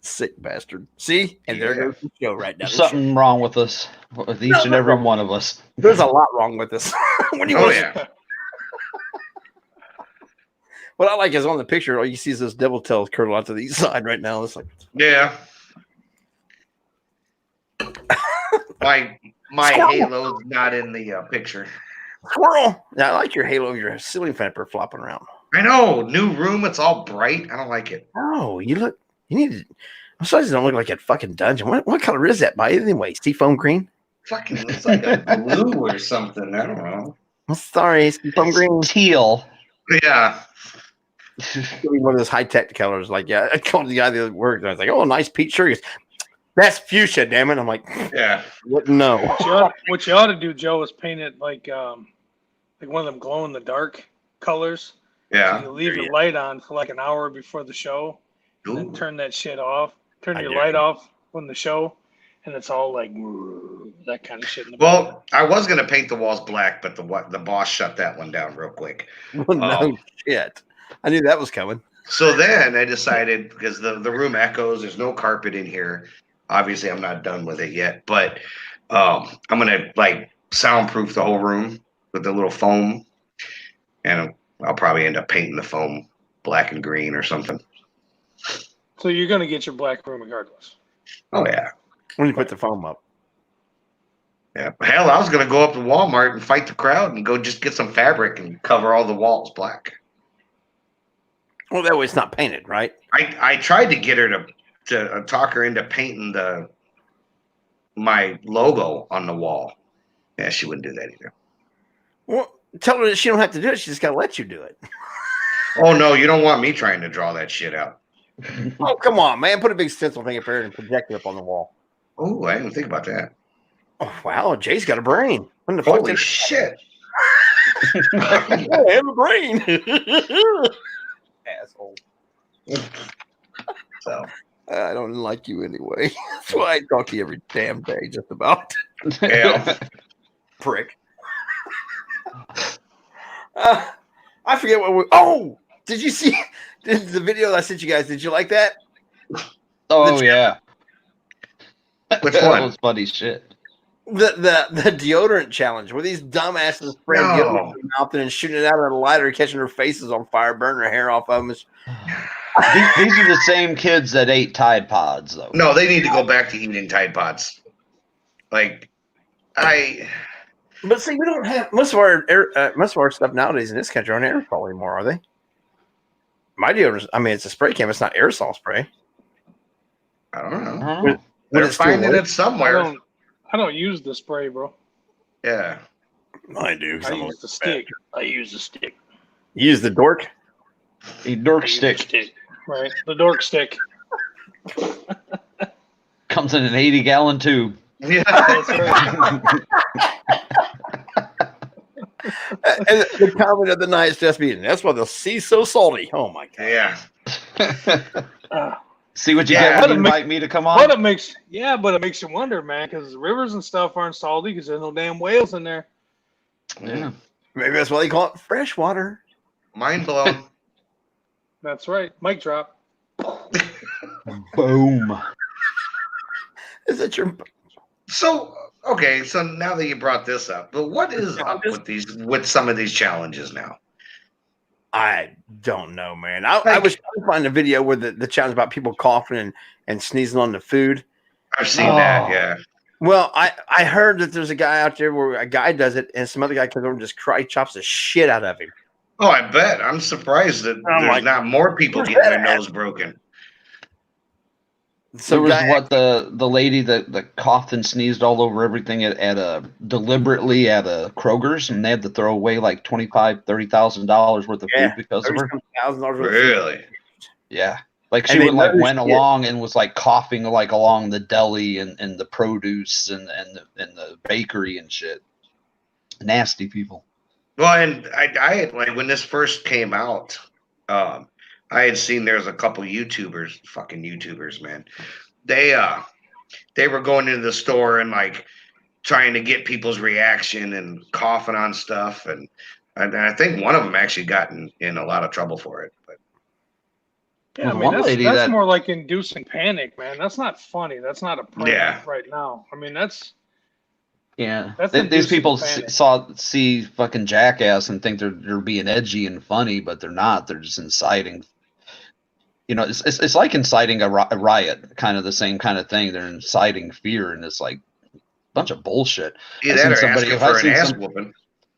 A: Sick bastard. See? And there
C: Yeah.
A: goes the show right now.
E: There's something wrong with us, with each and every one of us.
A: There's a lot wrong with this. What do you
C: Oh,
A: want?
C: yeah.
A: What I like is on the picture, all you see is those devil tails curl out to the side right now. It's like,
C: Yeah. my
A: Squirrel.
C: Halo's not in the picture.
A: squirrel. Yeah, I like your halo, your ceiling fan flopping around.
C: I know. New room. It's all bright. I don't like it.
A: Oh, you need to. I'm sorry, you don't look like a fucking dungeon. What color is that by anyway? Seafoam green?
C: Fucking looks like a blue or something. I don't know.
A: I'm sorry, seafoam green.
E: Teal.
C: Yeah.
A: One of those high tech colors. Like, yeah, I called the guy that worked. And I was like, oh, nice peach shirt. He goes, that's fuchsia, damn it. I'm like,
C: Yeah.
A: no.
D: What you ought to do, Joe, is paint it like one of them glow in the dark colors.
C: Yeah.
D: You leave your light on for like an hour before the show, and then
C: Ooh.
D: turn that shit off. Turn
A: I
D: your
A: dare
D: light
A: you.
D: off when the show, and it's all like that kind of shit. In the
C: Well, I was gonna paint the walls black, but the boss shut that one down real quick.
A: No shit. I knew that was coming.
C: So then I decided, because the room echoes, there's no carpet in here. Obviously, I'm not done with it yet, but I'm gonna like soundproof the whole room with the little foam, and I'll probably end up painting the foam black and green or something.
D: So you're gonna get your black room regardless.
C: Oh yeah,
A: When you put the foam up.
C: yeah. Hell, I was gonna go up to Walmart and fight the crowd and go just get some fabric and cover all the walls black.
A: Well, that way it's not painted, right?
C: I tried to get her to talk her into painting my logo on the wall. Yeah, she wouldn't do that either.
A: Well, tell her that she don't have to do it. She just got to let you do it.
C: Oh no, you don't want me trying to draw that shit out.
A: Oh, come on, man. Put a big stencil thing up there and project it up on the wall.
C: Oh, I didn't think about that.
A: Oh, wow. Jay's got a brain. When the fuck
C: Holy
A: did
C: shit.
A: I have a brain? Asshole.
C: So
A: I don't like you anyway. That's why I talk to you every damn day, just about.
C: yeah.
A: Prick. I forget what we. Oh, did you see the video I sent you guys? Did you like that?
E: Oh yeah.
C: Which
E: That
C: one?
E: was funny shit.
A: The deodorant challenge where these dumbasses spraying
C: No.
A: deodorant in their mouth and then shooting it out of a lighter, catching their faces on fire, burning their hair off of them.
E: These are the same kids that ate Tide Pods, though.
C: No, they need to go back to eating Tide Pods. Like,
A: But see, we don't have most of our stuff nowadays in this country aren't aerosol anymore, are they? My deodorant, I mean, it's a spray can. It's not aerosol spray.
C: I don't know.
E: Oh.
A: Would
C: They're
A: it still
C: finding
A: work?
C: it somewhere.
D: I don't use the spray, bro.
C: Yeah.
A: I do.
D: I use the stick. I use the stick.
A: You use the dork.
E: A dork
D: I use
E: stick
D: the stick. Right, the dork stick.
E: comes in an 80-gallon tube.
C: Yeah.
D: That's right.
A: And the comment of the night is just being, that's why the sea's so salty. Oh my god.
C: Yeah.
E: See what you
C: Yeah.
E: get when you invite me to come on?
D: But it makes you wonder, man, because rivers and stuff aren't salty because there's no damn whales in there.
E: Yeah.
A: Maybe that's why they call it fresh water.
C: Mind blown.
D: That's right. Mic drop.
E: Boom.
A: Is that your
C: So okay, so now that you brought this up, but what is up with some of these challenges now?
A: I don't know, man. I was trying to find a video where the challenge about people coughing and sneezing on the food.
C: I've seen
E: Oh.
C: that, yeah.
A: Well, I heard that there's a guy out there where a guy does it and some other guy comes over and just chops the shit out of him.
C: Oh, I bet. I'm surprised that
A: I'm
C: there's
A: like,
C: not more people
A: where's
C: getting their
A: that at?
C: nose broken.
A: So
E: There was
A: guy,
E: the lady that coughed and sneezed all over everything deliberately at a Kroger's, and they had to throw away like $25,000-$30,000 worth of food because of her.
A: $30,000
C: Really?
E: Yeah, like
A: And
E: she
A: they
E: went
A: noticed it.
E: along and was like coughing like along the deli and the produce and the bakery and shit. Nasty people.
C: Well, and I had, like, when this first came out, I had seen there's a couple YouTubers, fucking YouTubers, man. They were going into the store and like trying to get people's reaction and coughing on stuff, and I think one of them actually got in a lot of trouble for it. But
D: Yeah, I
E: Well,
D: mean
E: one lady
D: that's
E: that-
D: more like inducing panic, man. That's not funny. That's not a prank
C: Yeah.
D: right now. I mean that's
E: Yeah,
D: That's
E: these
D: inducing
E: people
D: panic.
E: see fucking Jackass and think they're being edgy and funny, but they're not. They're just inciting. You know, it's like inciting a riot, kind of the same kind of thing. They're inciting fear, and it's like a bunch of bullshit.
C: Either
E: I
C: that
E: seen
C: or asking
E: if I
C: for an
E: seen
C: ass
E: some,
C: whooping.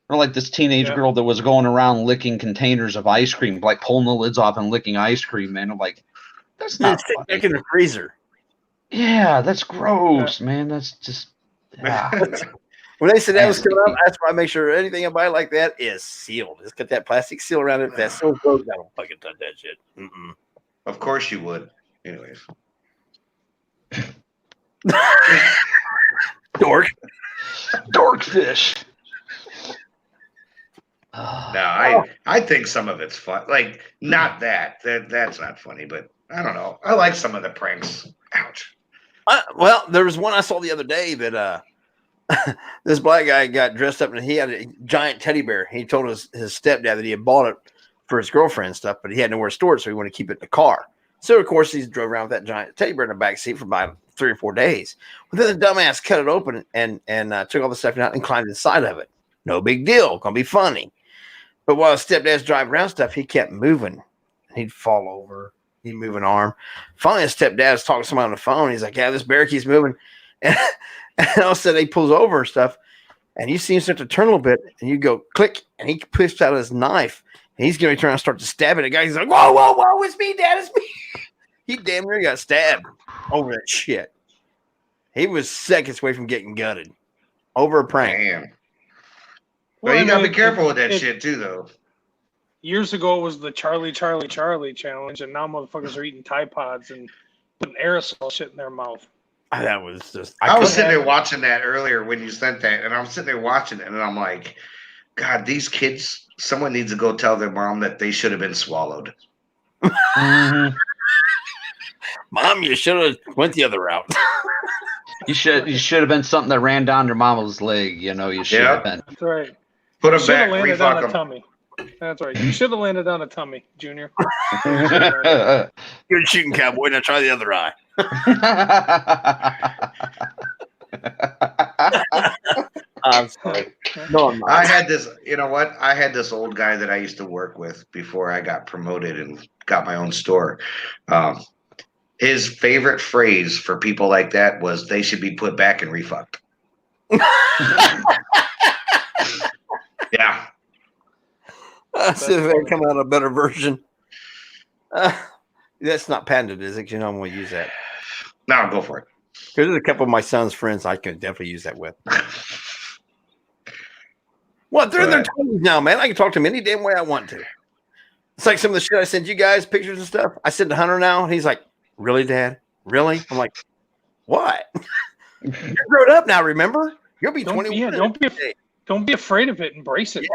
E: or like this teenage
D: Yeah.
E: girl that was going around licking containers of ice cream, like pulling the lids off and licking ice cream, man. I'm like, that's
A: Dude,
E: not
A: stick
E: funny.
A: back in the freezer.
E: Yeah, that's gross, man. That's just.
A: When they said that was
E: Nasty.
A: coming up, that's why I make sure anything I buy like that is sealed. Just get that plastic seal around it. If that seal broke, I don't fucking touch that shit. Mm-mm.
C: Of course you would. Anyways.
A: Dork.
G: Dorkfish.
C: No, I think some of it's fun. Like not that's not funny, but I don't know. I like some of the pranks. Ouch.
A: Well, there was one I saw the other day that this black guy got dressed up and he had a giant teddy bear. He told his stepdad that he had bought it for his girlfriend and stuff, but he had nowhere to store it, so he wanted to keep it in the car. So of course he drove around with that giant teddy bear in the back seat for about 3 or 4 days. But then the dumbass cut it open and took all the stuff out and climbed inside of it. No big deal, gonna be funny. But while his stepdad's driving around stuff, he kept moving. He'd fall over. He'd move an arm. Finally, his stepdad's talking to somebody on the phone. He's like, "Yeah, this bear keeps moving." And all of a sudden, he pulls over and stuff. And you see him start to turn a little bit. And you go, click. And he pushes out his knife. And he's going to try and start to stab at the guy. He's like, "Whoa, whoa, whoa. It's me, Dad. It's me." He damn near got stabbed over that shit. He was seconds away from getting gutted over a prank.
C: Damn.
D: Well,
C: But you
D: I
C: gotta
D: mean,
C: be careful with that
D: it-
C: shit too, though.
D: Years ago, it was the Charlie challenge, and now motherfuckers are eating Tide Pods and putting aerosol shit in their mouth.
A: That was just.
C: I was
A: couldn't-
C: sitting there watching that earlier when you sent that, and I'm sitting there watching it, and I'm like, God, these kids, someone needs to go tell their mom that they should have been swallowed.
E: Mhm.
A: Mom, you should have went the other route.
E: You should have been something that ran down your mama's leg. You know, you should
C: Yeah.
E: have been.
D: That's right.
C: Put
D: You
C: them
D: should have
C: back,
D: landed on
C: refuck
D: a
C: them.
D: tummy. That's right. You should have landed on a tummy, Junior.
A: Good shooting, cowboy. Now try the other eye. I'm sorry. No, I'm not.
C: I had this, you know what? I had this old guy that I used to work with before I got promoted and got my own store. His favorite phrase for people like that was they should be put back and refucked. Yeah.
A: See if they come out a better version. That's not patented, is it? You know I'm going to use that.
C: No, go for it.
A: Because there's a couple of my son's friends I could definitely use that with. Well, they're in their 20s now, man. I can talk to them any damn way I want to. It's like some of the shit I send you guys, pictures and stuff. I send to Hunter now, and he's like, "Really, Dad? Really?" I'm like, "What? You're grown up now, remember? You'll be 21.
D: Yeah, don't be afraid of it. Embrace it.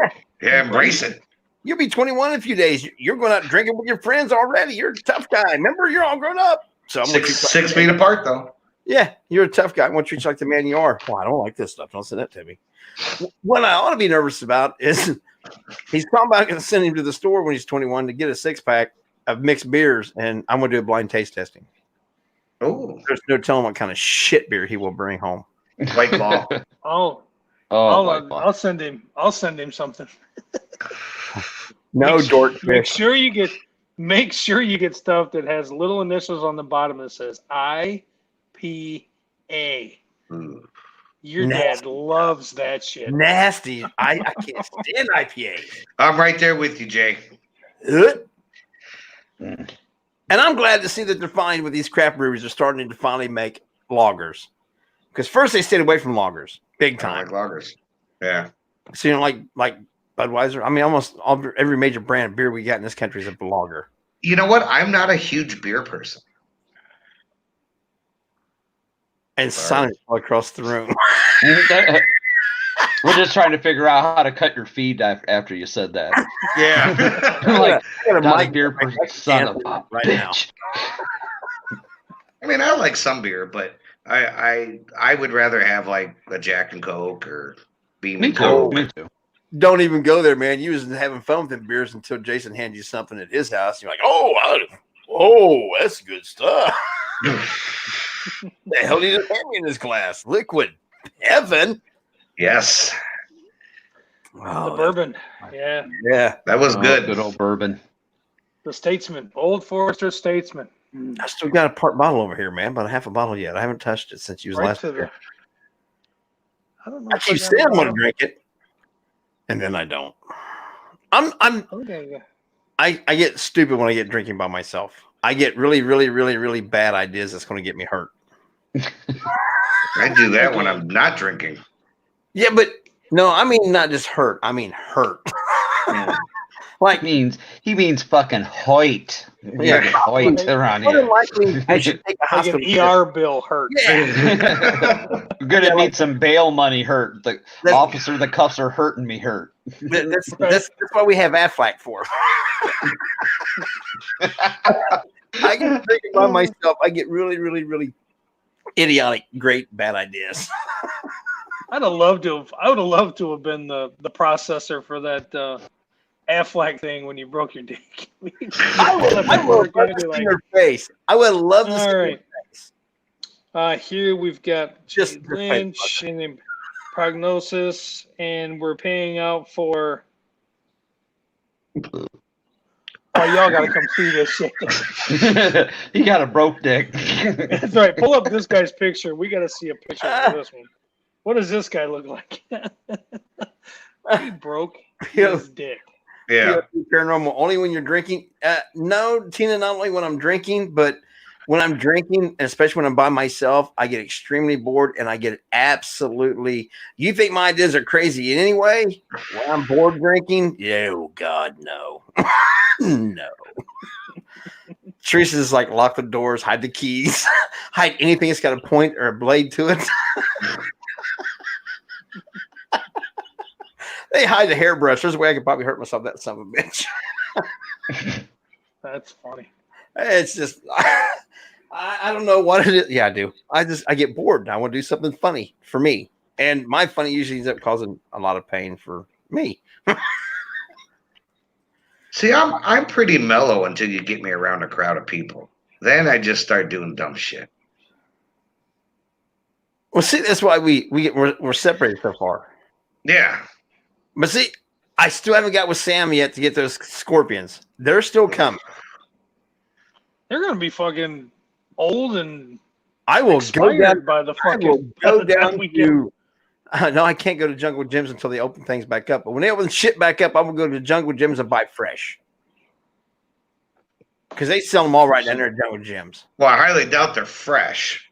C: Yeah, embrace it.
A: You'll be 21 in a few days. You're going out drinking with your friends already. You're a tough guy. Remember, you're all grown up. So I'm gonna treat you like
C: 6
A: the man-
C: feet apart, though.
A: Yeah, you're a tough guy. I'm going to treat you like the man you are. Well, I don't like this stuff. Don't send that to me. What I ought to be nervous about is he's talking about going to send him to the store when he's 21 to get a 6-pack of mixed beers, and I'm going to do a blind taste testing.
C: Oh,
A: There's no telling what kind of shit beer he will bring home.
C: White Claw.
D: I'll send him something.
A: No, dork
D: Make
A: fish.
D: sure you get stuff that has little initials on the bottom that says IPA.
C: Mm.
D: Your
A: Nasty.
D: dad loves that shit.
A: Nasty. I can't stand IPA.
C: I'm right there with you, Jay.
A: Ugh. And I'm glad to see that they're finally, with these craft breweries, are starting to finally make lagers. Because first they stayed away from lagers, big
C: I
A: time.
C: like lagers. Yeah.
A: So, you know, like Budweiser. I mean, almost every major brand of beer we got in this country is a lager.
C: You know what? I'm not a huge beer person.
A: And silence all across the room.
E: We're just trying to figure out how to cut your feed after you said that.
C: Yeah.
E: Like,
A: I got a
E: not a
A: mic
E: beer
A: right
E: person, son of a
A: right now.
E: bitch.
C: I mean, I like some beer, but I would rather have like a Jack and Coke or Beam
E: Me
C: and
E: too.
C: Coke.
E: Me too.
A: Don't even go there, man. You was having fun with them beers until Jason handed you something at his house. You're like, oh, that's good stuff. The hell did you hand me in this glass? Liquid. Heaven.
C: Yes,
A: Oh,
D: The bourbon. Yeah.
A: yeah.
C: that was
E: Oh,
C: good.
E: Good old bourbon.
D: The Statesman. Old Forester Statesman.
A: I still got a part bottle over here, man, but I haven't a bottle yet. I haven't touched it since you was
D: Right
A: last
D: to
A: year.
D: the. I don't know.
A: I
D: if
A: keep
D: got
A: saying
D: a
A: I'm gonna
D: bottle.
A: drink it, and then I don't. I'm
D: Okay.
A: I get stupid when I get drinking by myself. I get really, really, really, really bad ideas that's going to get me hurt.
C: I do that when I'm not drinking.
A: Yeah, but no, I mean not just hurt. I mean hurt. Like,
E: He means fucking Hoyt.
A: Yeah.
E: Yeah, get Hoyt around
A: more than
E: here.
A: likely, I should take a
D: Like
A: hospital.
D: an ER bill hurt.
A: Yeah,
E: Gonna need some bail money hurt. The
A: That-
E: officer, the cuffs are hurting me hurt.
A: that's why we have Aflac for. I get drinking by myself. I get really, really, really idiotic, great, bad ideas.
D: I would have loved to have been the processor for that Aflac thing when you broke your dick.
A: I would have loved to see your face. I would love to see
D: All
A: your
D: right.
A: face.
D: Here we've got
A: Just
D: Jay
A: the face,
D: Lynch and then Prognosis, and we're paying out for. Oh, y'all gotta come see this shit.
E: He got a broke dick.
D: That's right. Pull up this guy's picture. We gotta see a picture of this one. What does this guy look like? He broke his dick.
C: Yeah.
A: Paranormal only when you're drinking. No, Tina, not only when I'm drinking, but when I'm drinking, and especially when I'm by myself, I get extremely bored and I get absolutely. You think my ideas are crazy in any way? When I'm bored drinking, oh God, no, no. Teresa's like lock the doors, hide the keys, hide anything that's got a point or a blade to it. They hide the hairbrush. There's a way I could probably hurt myself. That son of a bitch.
D: That's funny.
A: It's just I don't know what it is. Yeah, I do. I get bored. I want to do something funny for me, and my funny usually ends up causing a lot of pain for me.
C: See, I'm pretty mellow until you get me around a crowd of people. Then I just start doing dumb shit.
A: Well, see, that's why we're separated so far.
C: Yeah.
A: But see, I still haven't got with Sam yet to get those scorpions. They're still coming.
D: They're gonna be fucking old and
A: I will go
D: expired
A: down.
D: by the
A: I
D: fucking.
A: will go
D: by the time
A: down
D: we get-
A: to. No, I can't go to Jungle Gyms until they open things back up. But when they open shit back up, I'm gonna go to Jungle Gyms and buy fresh. Because they sell them all right down there at Jungle Gyms.
C: Well, I highly doubt they're fresh.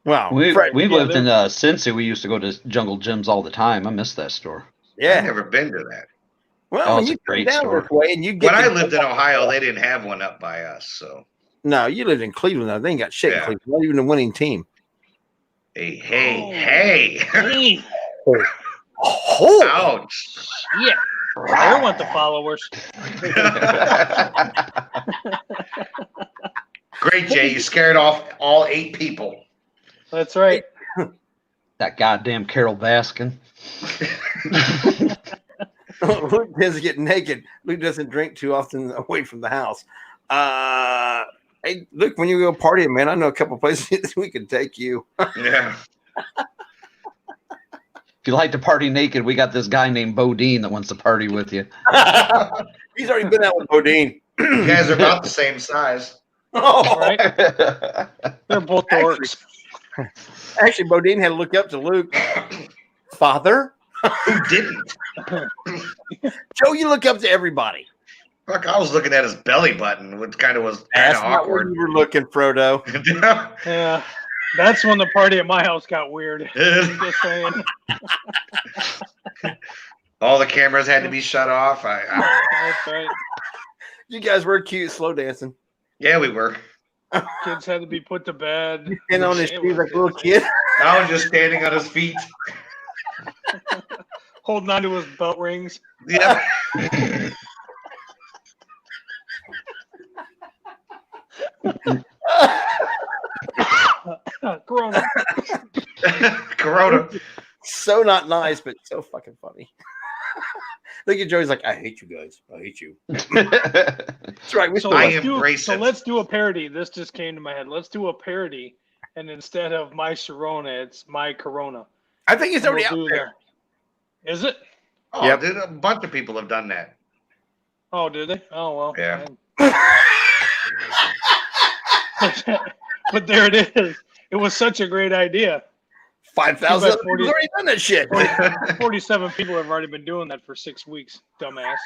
A: Wow.
E: We
A: fresh.
E: lived in Cincy. We used to go to Jungle Gyms all the time. I miss that store.
C: I've
A: Yeah.
C: never been to that.
A: Well,
E: Oh,
A: when
E: it's
A: you
E: a great
A: come down
E: store.
A: this way and you get
C: When I
A: to-
C: lived in Ohio, they didn't have one up by us. So,
A: No, you lived in Cleveland. Though. They ain't got shit in
C: Yeah.
A: Cleveland. Not even a winning team.
C: hey, hey,
D: Oh.
C: hey.
D: Hey,
A: Oh,
C: Ouch.
D: yeah. I want the followers.
C: Great, Jay. You scared off all 8 people.
D: That's right.
E: That goddamn Carol Baskin.
A: Luke tends to get naked. Luke doesn't drink too often away from the house. Hey, Luke, when you go partying, man, I know a couple places we could take you.
C: Yeah.
E: If you like to party naked, we got this guy named Bodine that wants to party with you.
A: He's already been out with Bodine.
C: You guys are about the same size.
A: Oh,
D: Right? They're both dorks.
A: actually, Bodine had to look up to Luke. Father?
C: Who didn't?
A: Joe, you look up to everybody.
C: Fuck, I was looking at his belly button, which kind of was kind
A: That's
C: of
A: not where
C: awkward.
A: you were looking, Frodo.
D: Yeah. That's when the party at my house got weird. Just saying.
C: All the cameras had to be shut off.
D: That's right.
A: You guys were cute, slow dancing.
C: Yeah, we were.
D: Kids had to be put to bed.
A: And on his
D: It
A: shoes
D: was-
A: like a little kid.
C: I was just standing on his feet.
D: Holding on to his belt rings.
C: Yep.
D: Corona.
C: Corona.
A: So not nice, but so fucking funny. Look at Joey's like, I hate you guys. I hate you. That's right. We
D: So
A: still
C: I
A: like
C: am-
A: you.
C: embrace it.
D: let's do a parody. This just came to my head. Let's do a parody, and instead of my Sharona, it's my Corona.
A: I think it's
D: And
A: already
D: we'll
A: out
D: do
A: there.
D: Is it?
C: Oh,
A: Yep.
C: dude, a bunch of people have done that.
D: Oh, did they? Oh well.
C: Yeah.
D: But there it is. It was such a great idea.
A: 5,000
D: Too bad
A: people already done that shit.
D: 47 people have already been doing that for 6 weeks, dumbass.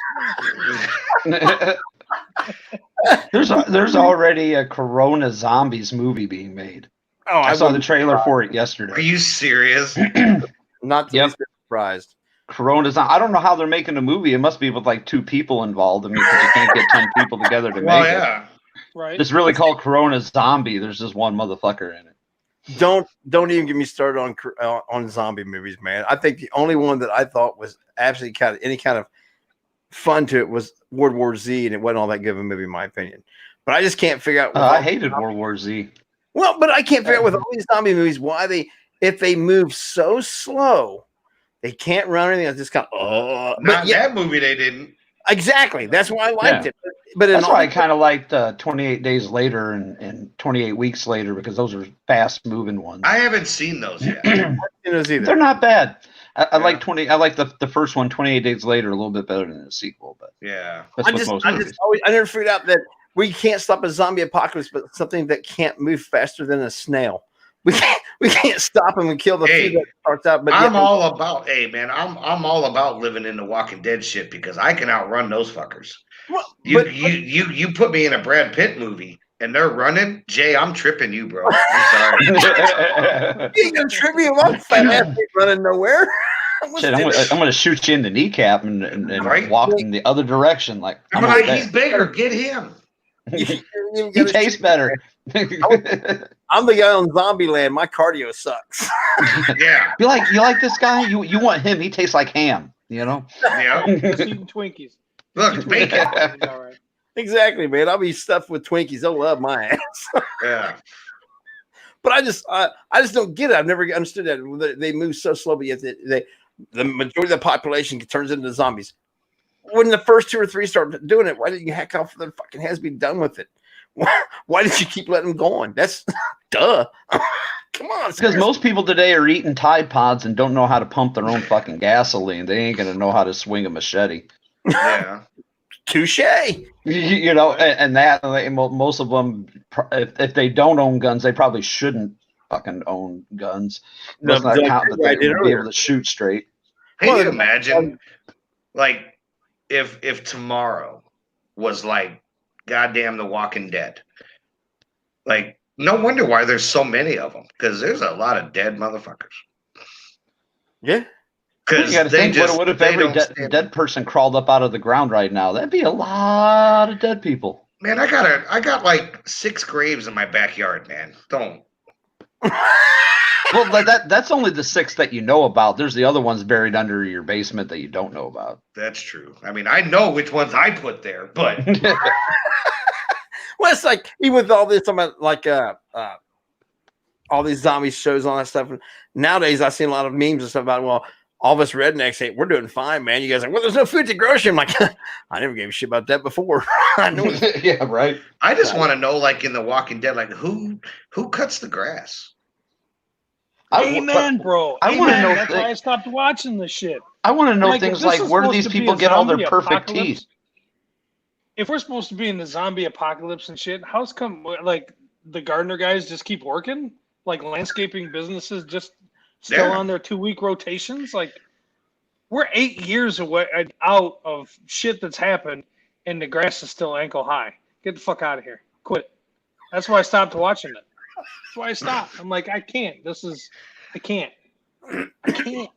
E: There's already a Corona Zombies movie being made.
A: Oh,
E: I saw the
A: wouldn't-
E: trailer for it
C: Are
E: yesterday.
C: you serious?
A: Not to
E: Yep.
A: be surprised.
E: Corona Zombie. I don't know how they're making a movie. It must be with like 2 people involved. I mean, 'cause you can't get 10 people together to
C: Well,
E: make it.
C: yeah.
D: Right?
E: It's really called Corona Zombie. There's just one motherfucker in it.
A: Don't even get me started on zombie movies, man. I think the only one that I thought was absolutely any kind of fun to it was World War Z, and it wasn't all that good of a movie, in my opinion. But I just can't figure out.
E: I hated World War Z.
A: Well, but I can't figure out with all these zombie movies why if they move so slow, they can't run anything. It's just kind of
C: Not that movie, they didn't.
A: Exactly. That's why I liked
E: Yeah.
A: it. But in
E: That's
A: all
E: why I kind of liked 28 Days Later and 28 Weeks Later, because those are fast moving ones.
C: I haven't seen those yet.
A: either.
E: They're not bad. I
C: Yeah.
E: like 20. I like the first one, 28 Days Later, a little bit better than the sequel, but
C: Yeah.
E: that's
A: I
E: with
A: just
E: most
A: I
E: movies.
A: never figured out that we can't stop a zombie apocalypse, but something that can't move faster than a snail. We can't stop him and kill the
C: Hey,
A: few that starts out. But
C: I'm
A: yet-
C: all about, hey man, I'm all about living in the Walking Dead shit because I can outrun those fuckers.
A: Well,
C: You put me in a Brad Pitt movie and they're running, Jay, I'm tripping you, bro. I'm sorry.
A: you ain't gonna trip me. I'm fat ass ain't running nowhere.
E: Shit, I'm gonna shoot you in the kneecap and
C: Right?
E: walk in the other direction. Like
C: I'm
E: I'm
C: like,
E: not
C: he's
E: there.
C: bigger, get him.
E: He tastes better.
A: I'm the guy on Zombieland. My cardio sucks.
C: Yeah.
E: You like this guy? You want him? He tastes like ham. You know.
C: Yeah.
D: Just eating Twinkies.
C: Look, it's bacon.
D: It's all right.
A: Exactly, man. I'll be stuffed with Twinkies. They'll love my ass.
C: Yeah.
A: But I just don't get it. I've never understood that they move so slow, but yet the majority of the population turns into zombies. When the first 2 or 3 start doing it, why didn't you hack off their fucking heads? Be done with it. Why did you keep letting them go on? That's duh. Come on,
E: Because
A: seriously.
E: most people today are eating Tide Pods and don't know how to pump their own fucking gasoline. They ain't gonna know how to swing a machete.
C: Yeah.
A: Touche.
E: You know, and that like, most of them, if they don't own guns, they probably shouldn't fucking own guns. Does not count that they would be able to shoot straight.
C: Can you imagine, like, if tomorrow was like goddamn The Walking Dead? Like, no wonder why there's so many of them because there's a lot of dead motherfuckers.
A: Yeah.
E: You got to think, what if every dead person crawled up out of the ground right now? That'd be a lot of dead people.
C: Man, I got like 6 graves in my backyard, man. Don't.
E: Well, that's only the 6 that you know about. There's the other ones buried under your basement that you don't know about.
C: That's true. I mean, I know which ones I put there, but
A: Well, it's like even with all this, I'm like all these zombie shows, all that stuff. And nowadays, I've seen a lot of memes and stuff about, well, all of us rednecks, hey, we're doing fine, man. You guys are like, well, there's no food to grocery. I'm like, I never gave a shit about that before. I know.
E: Yeah, right.
C: I just want to know, like in The Walking Dead, like who cuts the grass?
D: Amen, bro.
E: I wanna
D: Amen.
E: know
D: That's why I stopped watching this shit.
E: I want to know
D: Like, if
E: things
D: this
E: like
D: is
E: where do
D: supposed
E: these
D: to be
E: people
D: a
E: get all their
D: zombie
E: perfect
D: apocalypse,
E: teeth?
D: If we're supposed to be in the zombie apocalypse and shit, how's come like the gardener guys just keep working? Like landscaping businesses just still
C: Yeah.
D: on their 2-week rotations? Like we're 8 years away out of shit that's happened and the grass is still ankle high. Get the fuck out of here. Quit. That's why I stopped watching it. That's why I stopped. I'm like, I can't. I can't. I can't.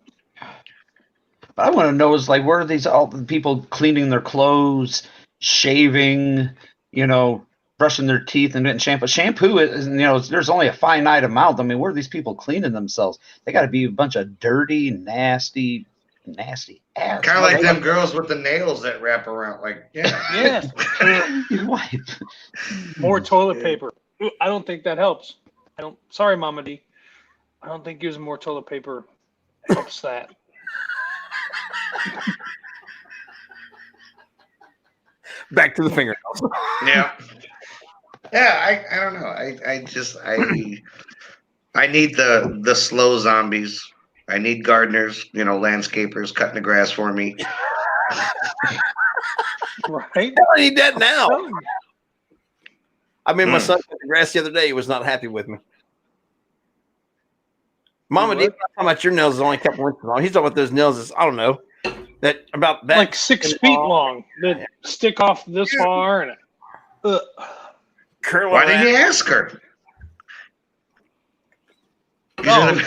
E: But I want to know is like where are these all the people cleaning their clothes, shaving, you know, brushing their teeth and getting shampoo. Shampoo is, you know, there's only a finite amount. I mean, where are these people cleaning themselves? They got to be a bunch of dirty, nasty ass.
C: Kind of like them girls with the nails that wrap around. Like, yeah.
D: Yes.
E: You wipe.
D: More toilet paper. I don't think that helps. Sorry, Mama D. I don't think using more toilet paper helps that.
A: Back to the fingernails.
C: Yeah. Yeah, I don't know. I need the slow zombies. I need gardeners, landscapers cutting the grass for me.
D: Right?
A: I need that now.
D: Oh,
A: I mean, my son cut the grass the other day. He was not happy with me. Mama,
D: What?
A: Dave, talking about your nails is only a couple inches long. He's talking about those nails is, I don't know, about that.
D: like 6 feet long that stick off this far and
A: Curl
C: Why
A: that.
C: didn't you ask her?
D: No,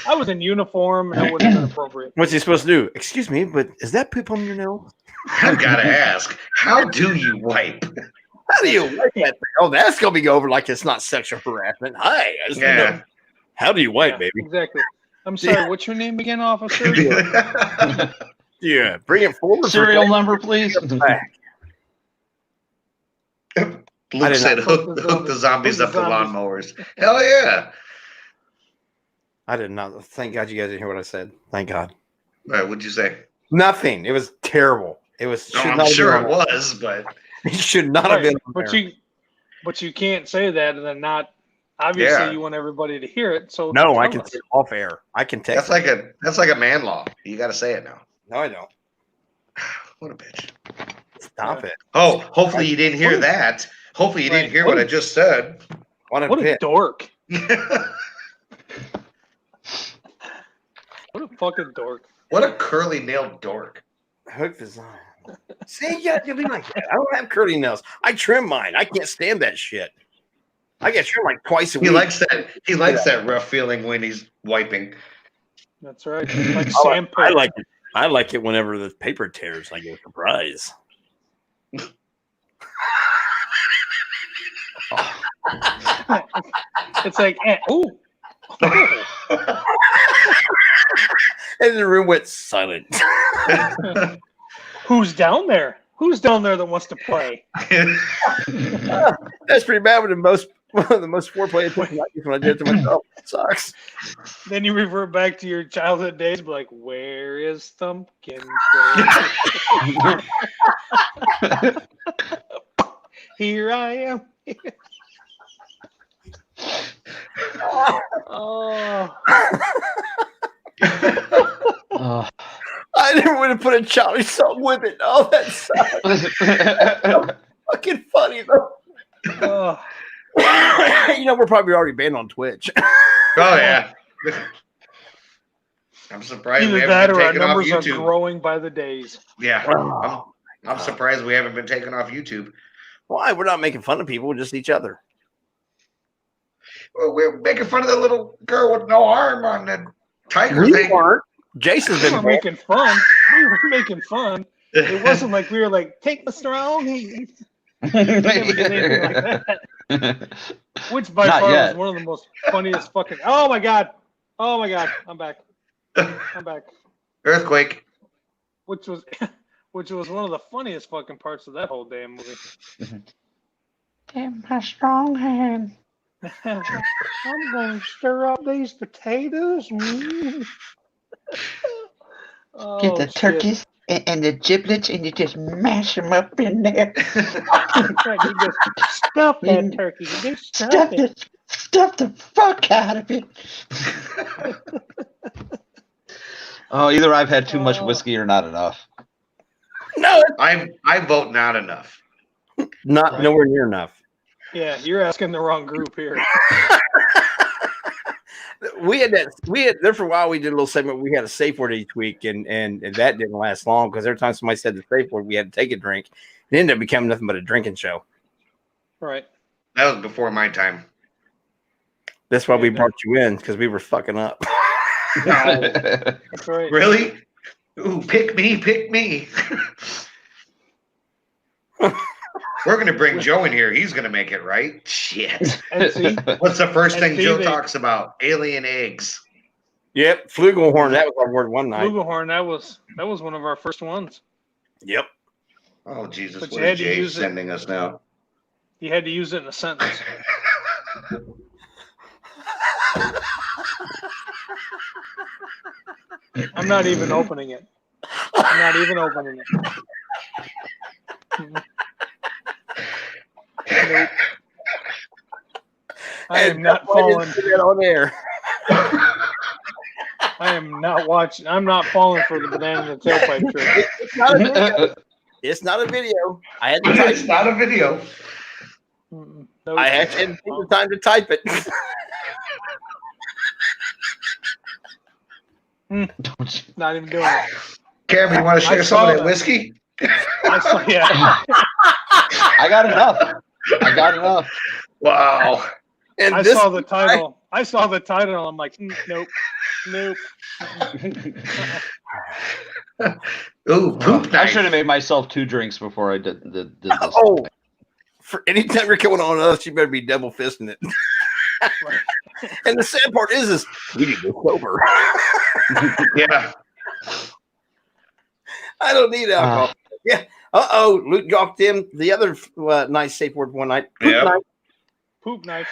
D: I was in uniform and that wouldn't have been appropriate.
A: What's he supposed to do? Excuse me, but is that poop on your nail?
C: I've got to ask. How do you wipe?
A: How do you wipe that thing? Oh, that's going to be over like it's not sexual harassment. Hi.
C: Yeah.
A: How do you wipe,
D: Yeah,
A: baby?
D: exactly. I'm sorry, what's your name again, officer?
A: Yeah. Bring it forward.
E: Serial number, please.
A: Back.
C: Luke said, hook the zombies up to lawnmowers. Hell yeah.
A: I did not. Thank God you guys didn't hear what I said. Thank God.
C: What'd you say?
A: Nothing. It was terrible. It was.
C: No,
A: should
C: I'm
A: not have
C: sure
A: been
C: it
A: on-
C: was, but
A: It should not have
D: Right,
A: been. on
D: but
A: there.
D: you can't say that and then not. Obviously,
C: Yeah.
D: you want everybody to hear it. So
A: No, I
D: tell
A: can
D: us.
A: say it off air. I can text.
C: that's like a man law. You got to say it now.
A: No, I don't.
C: What a bitch.
A: Stop
D: Yeah.
A: it.
C: Oh, hopefully you didn't hear
D: What a-
C: that. Hopefully you didn't
D: Right.
C: hear what I just said.
A: What a
D: What a
A: bitch.
D: dork! What a fucking dork!
C: What a curly nailed dork.
A: Hook design. See, yeah, you'll be like that. I don't have curly nails. I trim mine. I can't stand that shit. I get trimmed like twice a
C: He
A: week.
C: likes that. He likes that rough feeling when he's wiping.
D: That's right. Like
A: I
D: Sam
A: like, I
D: Pitt.
A: like it. I like it whenever the paper tears. I get a surprise.
D: It's like, oh,
A: And the room went silent.
D: who's down there? Who's down there that wants to play?
A: That's pretty bad. One of the most foreplay attention I get when I did it to myself. It sucks.
D: Then you revert back to your childhood days, be like, where is Thumpkin? Here I am. Oh,
E: Oh.
A: I never would have put a childish song with it. Oh, that sucks. Fucking funny though.
D: oh.
A: We're probably already banned on Twitch.
C: Oh yeah. I'm surprised we
D: Either
C: haven't
D: that or
C: been
D: our
C: taken off
D: numbers are
C: YouTube.
D: growing by the days.
C: Yeah.
A: Oh,
C: I'm surprised we haven't been taken off YouTube.
A: why? We're not making fun of people, just each other.
C: Well, we're making fun of the little girl with no arm on the tiger
A: We
C: thing.
A: weren't. Jason's
D: We
A: been
D: were making fun. We were making fun. It wasn't like we were like, take the strong. We never did anything like that. Which by
E: Not
D: far
E: yet.
D: was one of the most funniest fucking. Oh my god! Oh my god! I'm back. I'm back.
C: Earthquake.
D: Which was one of the funniest fucking parts of that whole damn movie.
G: In my strong hand.
D: I'm going to stir up these potatoes. Oh,
G: Get the
D: shit.
G: turkeys and the giblets and you just mash them up in there.
D: Right, you just stuff that turkey. You just
G: Stuff the fuck out of it.
E: Oh, either I've had too much whiskey or not enough.
A: No,
C: I vote not enough.
A: not
D: Right.
A: nowhere near enough.
D: Yeah, you're asking the wrong group here.
A: We had there for a while. We did a little segment. We had a safe word each week, and that didn't last long because every time somebody said the safe word, we had to take a drink. It ended up becoming nothing but a drinking show.
D: Right.
C: That was before my time.
A: That's why we
D: Yeah.
A: brought you in because we were fucking up.
D: That's right.
C: Really? Ooh, pick me, pick me. We're gonna bring Joe in here. He's gonna make it right. Shit.
D: And see,
C: What's the first
D: And
C: thing
D: see,
C: Joe
D: they-
C: talks about? Alien eggs.
A: Yep, flugelhorn. That was our word one night.
D: flugelhorn, that was one of our first ones.
A: Yep.
C: Oh Jesus,
D: But
C: what
D: you
C: is
D: had to
C: Jay
D: use it.
C: sending us now?
D: You had to use it in a sentence. I'm not even opening it. I'm not even opening it. Nope. I am not
A: Why didn't
D: falling.
A: you put that on air.
D: I am not watching. I'm not falling for the banana in the tailpipe trick.
A: It's not a video. It's not a video. I had to type.
C: It's not a video.
D: Mm-mm. Nope.
A: I actually had to take the time to type it.
D: Not even doing it.
C: Cameron, you want to
D: I
C: share some
D: saw
C: of that
D: that.
C: whiskey?
D: I saw, yeah.
E: I got enough. I got enough.
C: Wow.
A: And
D: I
A: this,
D: saw the title. I saw the title. I'm like, nope.
C: Ooh, poop
E: I
C: knife.
E: should have made myself 2 drinks before I did this.
A: oh, for any time you're coming on us, you better be double fisting it. And the sad part is we need to go sober.
C: Yeah.
A: I don't need alcohol. Yeah. Luke dropped in the other nice safe word one night. Poop
C: Yep.
A: night.
D: Poop knife.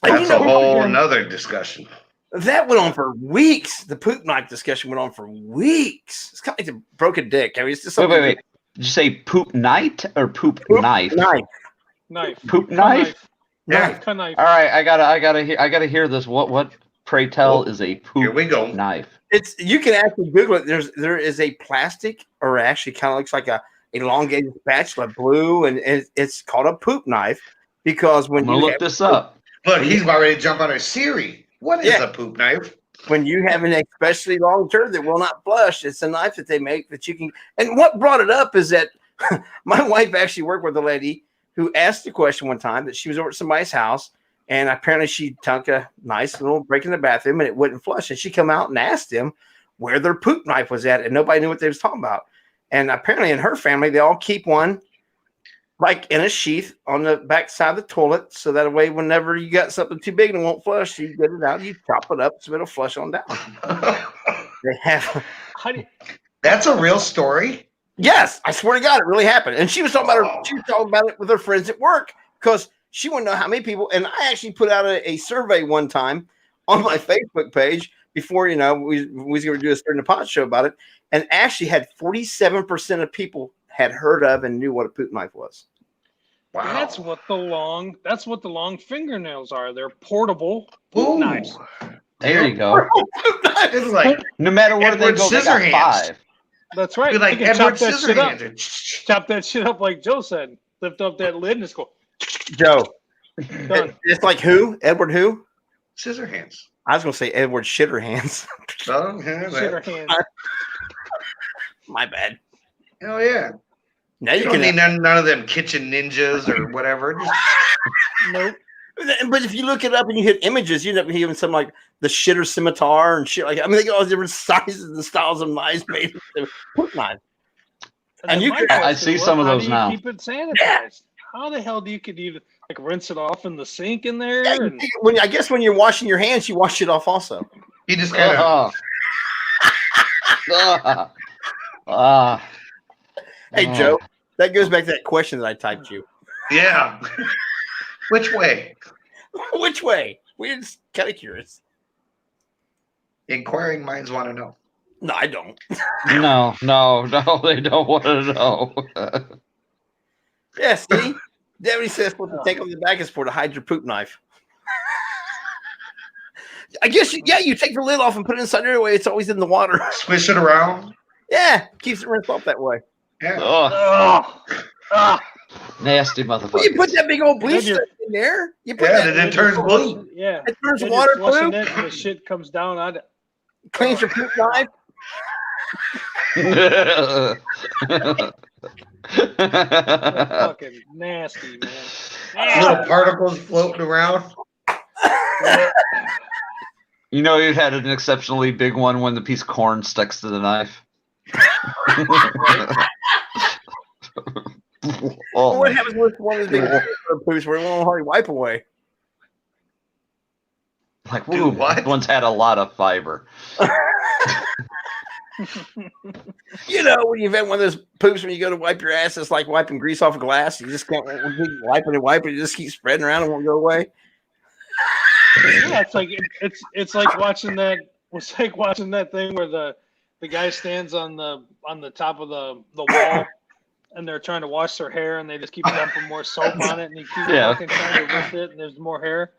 A: And
C: That's
A: you
C: a
A: know,
C: whole nother discussion.
A: that went on for weeks. The poop knife discussion went on for weeks. It's kind of like a broken dick. I mean, it's just
E: Wait,
A: something.
E: wait, wait. Did you say poop night or poop knife?
D: Knife.
E: Poop knife?
A: Knife.
D: Knife.
E: All right, I gotta hear this. What pray tell is a poop
C: Here we go.
E: knife?
A: You can actually Google it. There is a plastic, or actually kind of looks like a elongated spatula, blue, and it's called a poop knife because when
E: I'm gonna
A: you
E: look
A: have,
E: this up.
C: Look, he's about ready to jump on our Siri. What is
A: Yeah.
C: a poop knife?
A: when you have an especially long turd that will not flush, it's a knife that they make that you can. And what brought it up is that my wife actually worked with a lady who asked the question one time that she was over at somebody's house, and apparently she took a nice little break in the bathroom and it wouldn't flush. And she come out and asked them where their poop knife was at, and nobody knew what they was talking about. And apparently in her family, they all keep one like in a sheath on the back side of the toilet, so that way whenever you got something too big and it won't flush, you get it out, you chop it up so it'll flush on down. They have.
D: How do you,
C: That's a real story.
A: Yes, I swear to God, it really happened. And she was talking about her. She was talking about it with her friends at work because she wanted to know how many people. And I actually put out a survey one time on my Facebook page before we was going to do a Stir in the Pot show about it, and actually had 47% of people had heard of and knew what a poop knife was.
C: Wow.
D: that's what the long fingernails are. They're portable poop
C: Ooh.
D: knives.
E: There you go.
C: It's like
E: No matter where they
C: Edward
E: go, they got
C: Scissorhands.
E: 5.
D: That's right.
C: be like
D: You can chop
C: Edward
D: that shit up.
C: Scissorhands.
D: Chop that shit up like Joe said. Lift up that lid and just go.
A: Joe,
D: Done.
A: it's like who? Edward who?
C: Scissorhands.
A: I was going to say Edward Shitterhands.
C: Oh, yeah,
D: Shit our
C: that-
D: hands.
A: My bad.
C: hell yeah.
A: Now
C: You
A: you
C: don't
A: can.
C: need none of them kitchen ninjas or whatever. Just
D: Nope.
A: But if you look it up and you hit images, you end up hearing something like the shitter scimitar and shit like that. I mean, they got all different sizes and styles of knives made into poop knives. And
D: then
A: you
D: my
A: could-
E: I
D: question
E: see
D: was,
E: some of
D: how
E: those
D: do you
E: now.
D: Keep it sanitized. How the hell do you could even like rinse it off in the sink in there?
A: Yeah,
D: And
A: I guess when you're washing your hands, you wash it off also.
C: you just kind of
A: Hey,
E: Oh.
A: Joe, that goes back to that question that I typed you.
C: yeah. Which way?
A: Which way? We're just kind of curious.
C: Inquiring minds want to know.
A: No, I don't.
E: No, they don't want to know.
A: Yeah, see? Deputy says what the take on the back is for to hide your poop knife. I guess, you take the lid off and put it inside your way. It's always in the water.
C: Swish it around.
A: Yeah, keeps it rinsed off that way.
C: Yeah.
E: Oh,
D: ah,
E: nasty
A: Well, you
E: motherfucker.
A: put that big old bleach
D: Then you're-
A: in there. You put
C: Yeah,
A: that,
C: then it turns blue.
D: yeah.
A: it turns
D: Then
A: water
D: you're flushing
A: blue,
D: it and the shit comes down on it.
A: cleans your poop knife.
D: Fucking nasty, man.
C: Little particles floating around.
E: You know, you had an exceptionally big one when the piece of corn sticks to the knife.
A: Well,
E: Oh,
A: what happens with one of those big poops where it won't hardly wipe away?
E: like,
C: Dude,
E: ooh,
C: what?
E: that one's had a lot of fiber.
A: You know, when you've had one of those poops when you go to wipe your ass, it's like wiping grease off a glass. You just can't keep wiping and wiping. It just keeps spreading around and won't go away.
D: Yeah, it's like it's like watching that. It's like watching that thing where the guy stands on the top of the wall, and they're trying to wash their hair, and they just keep dumping more soap on it, and they keep
E: Yeah.
D: fucking trying to lift it, and there's more hair.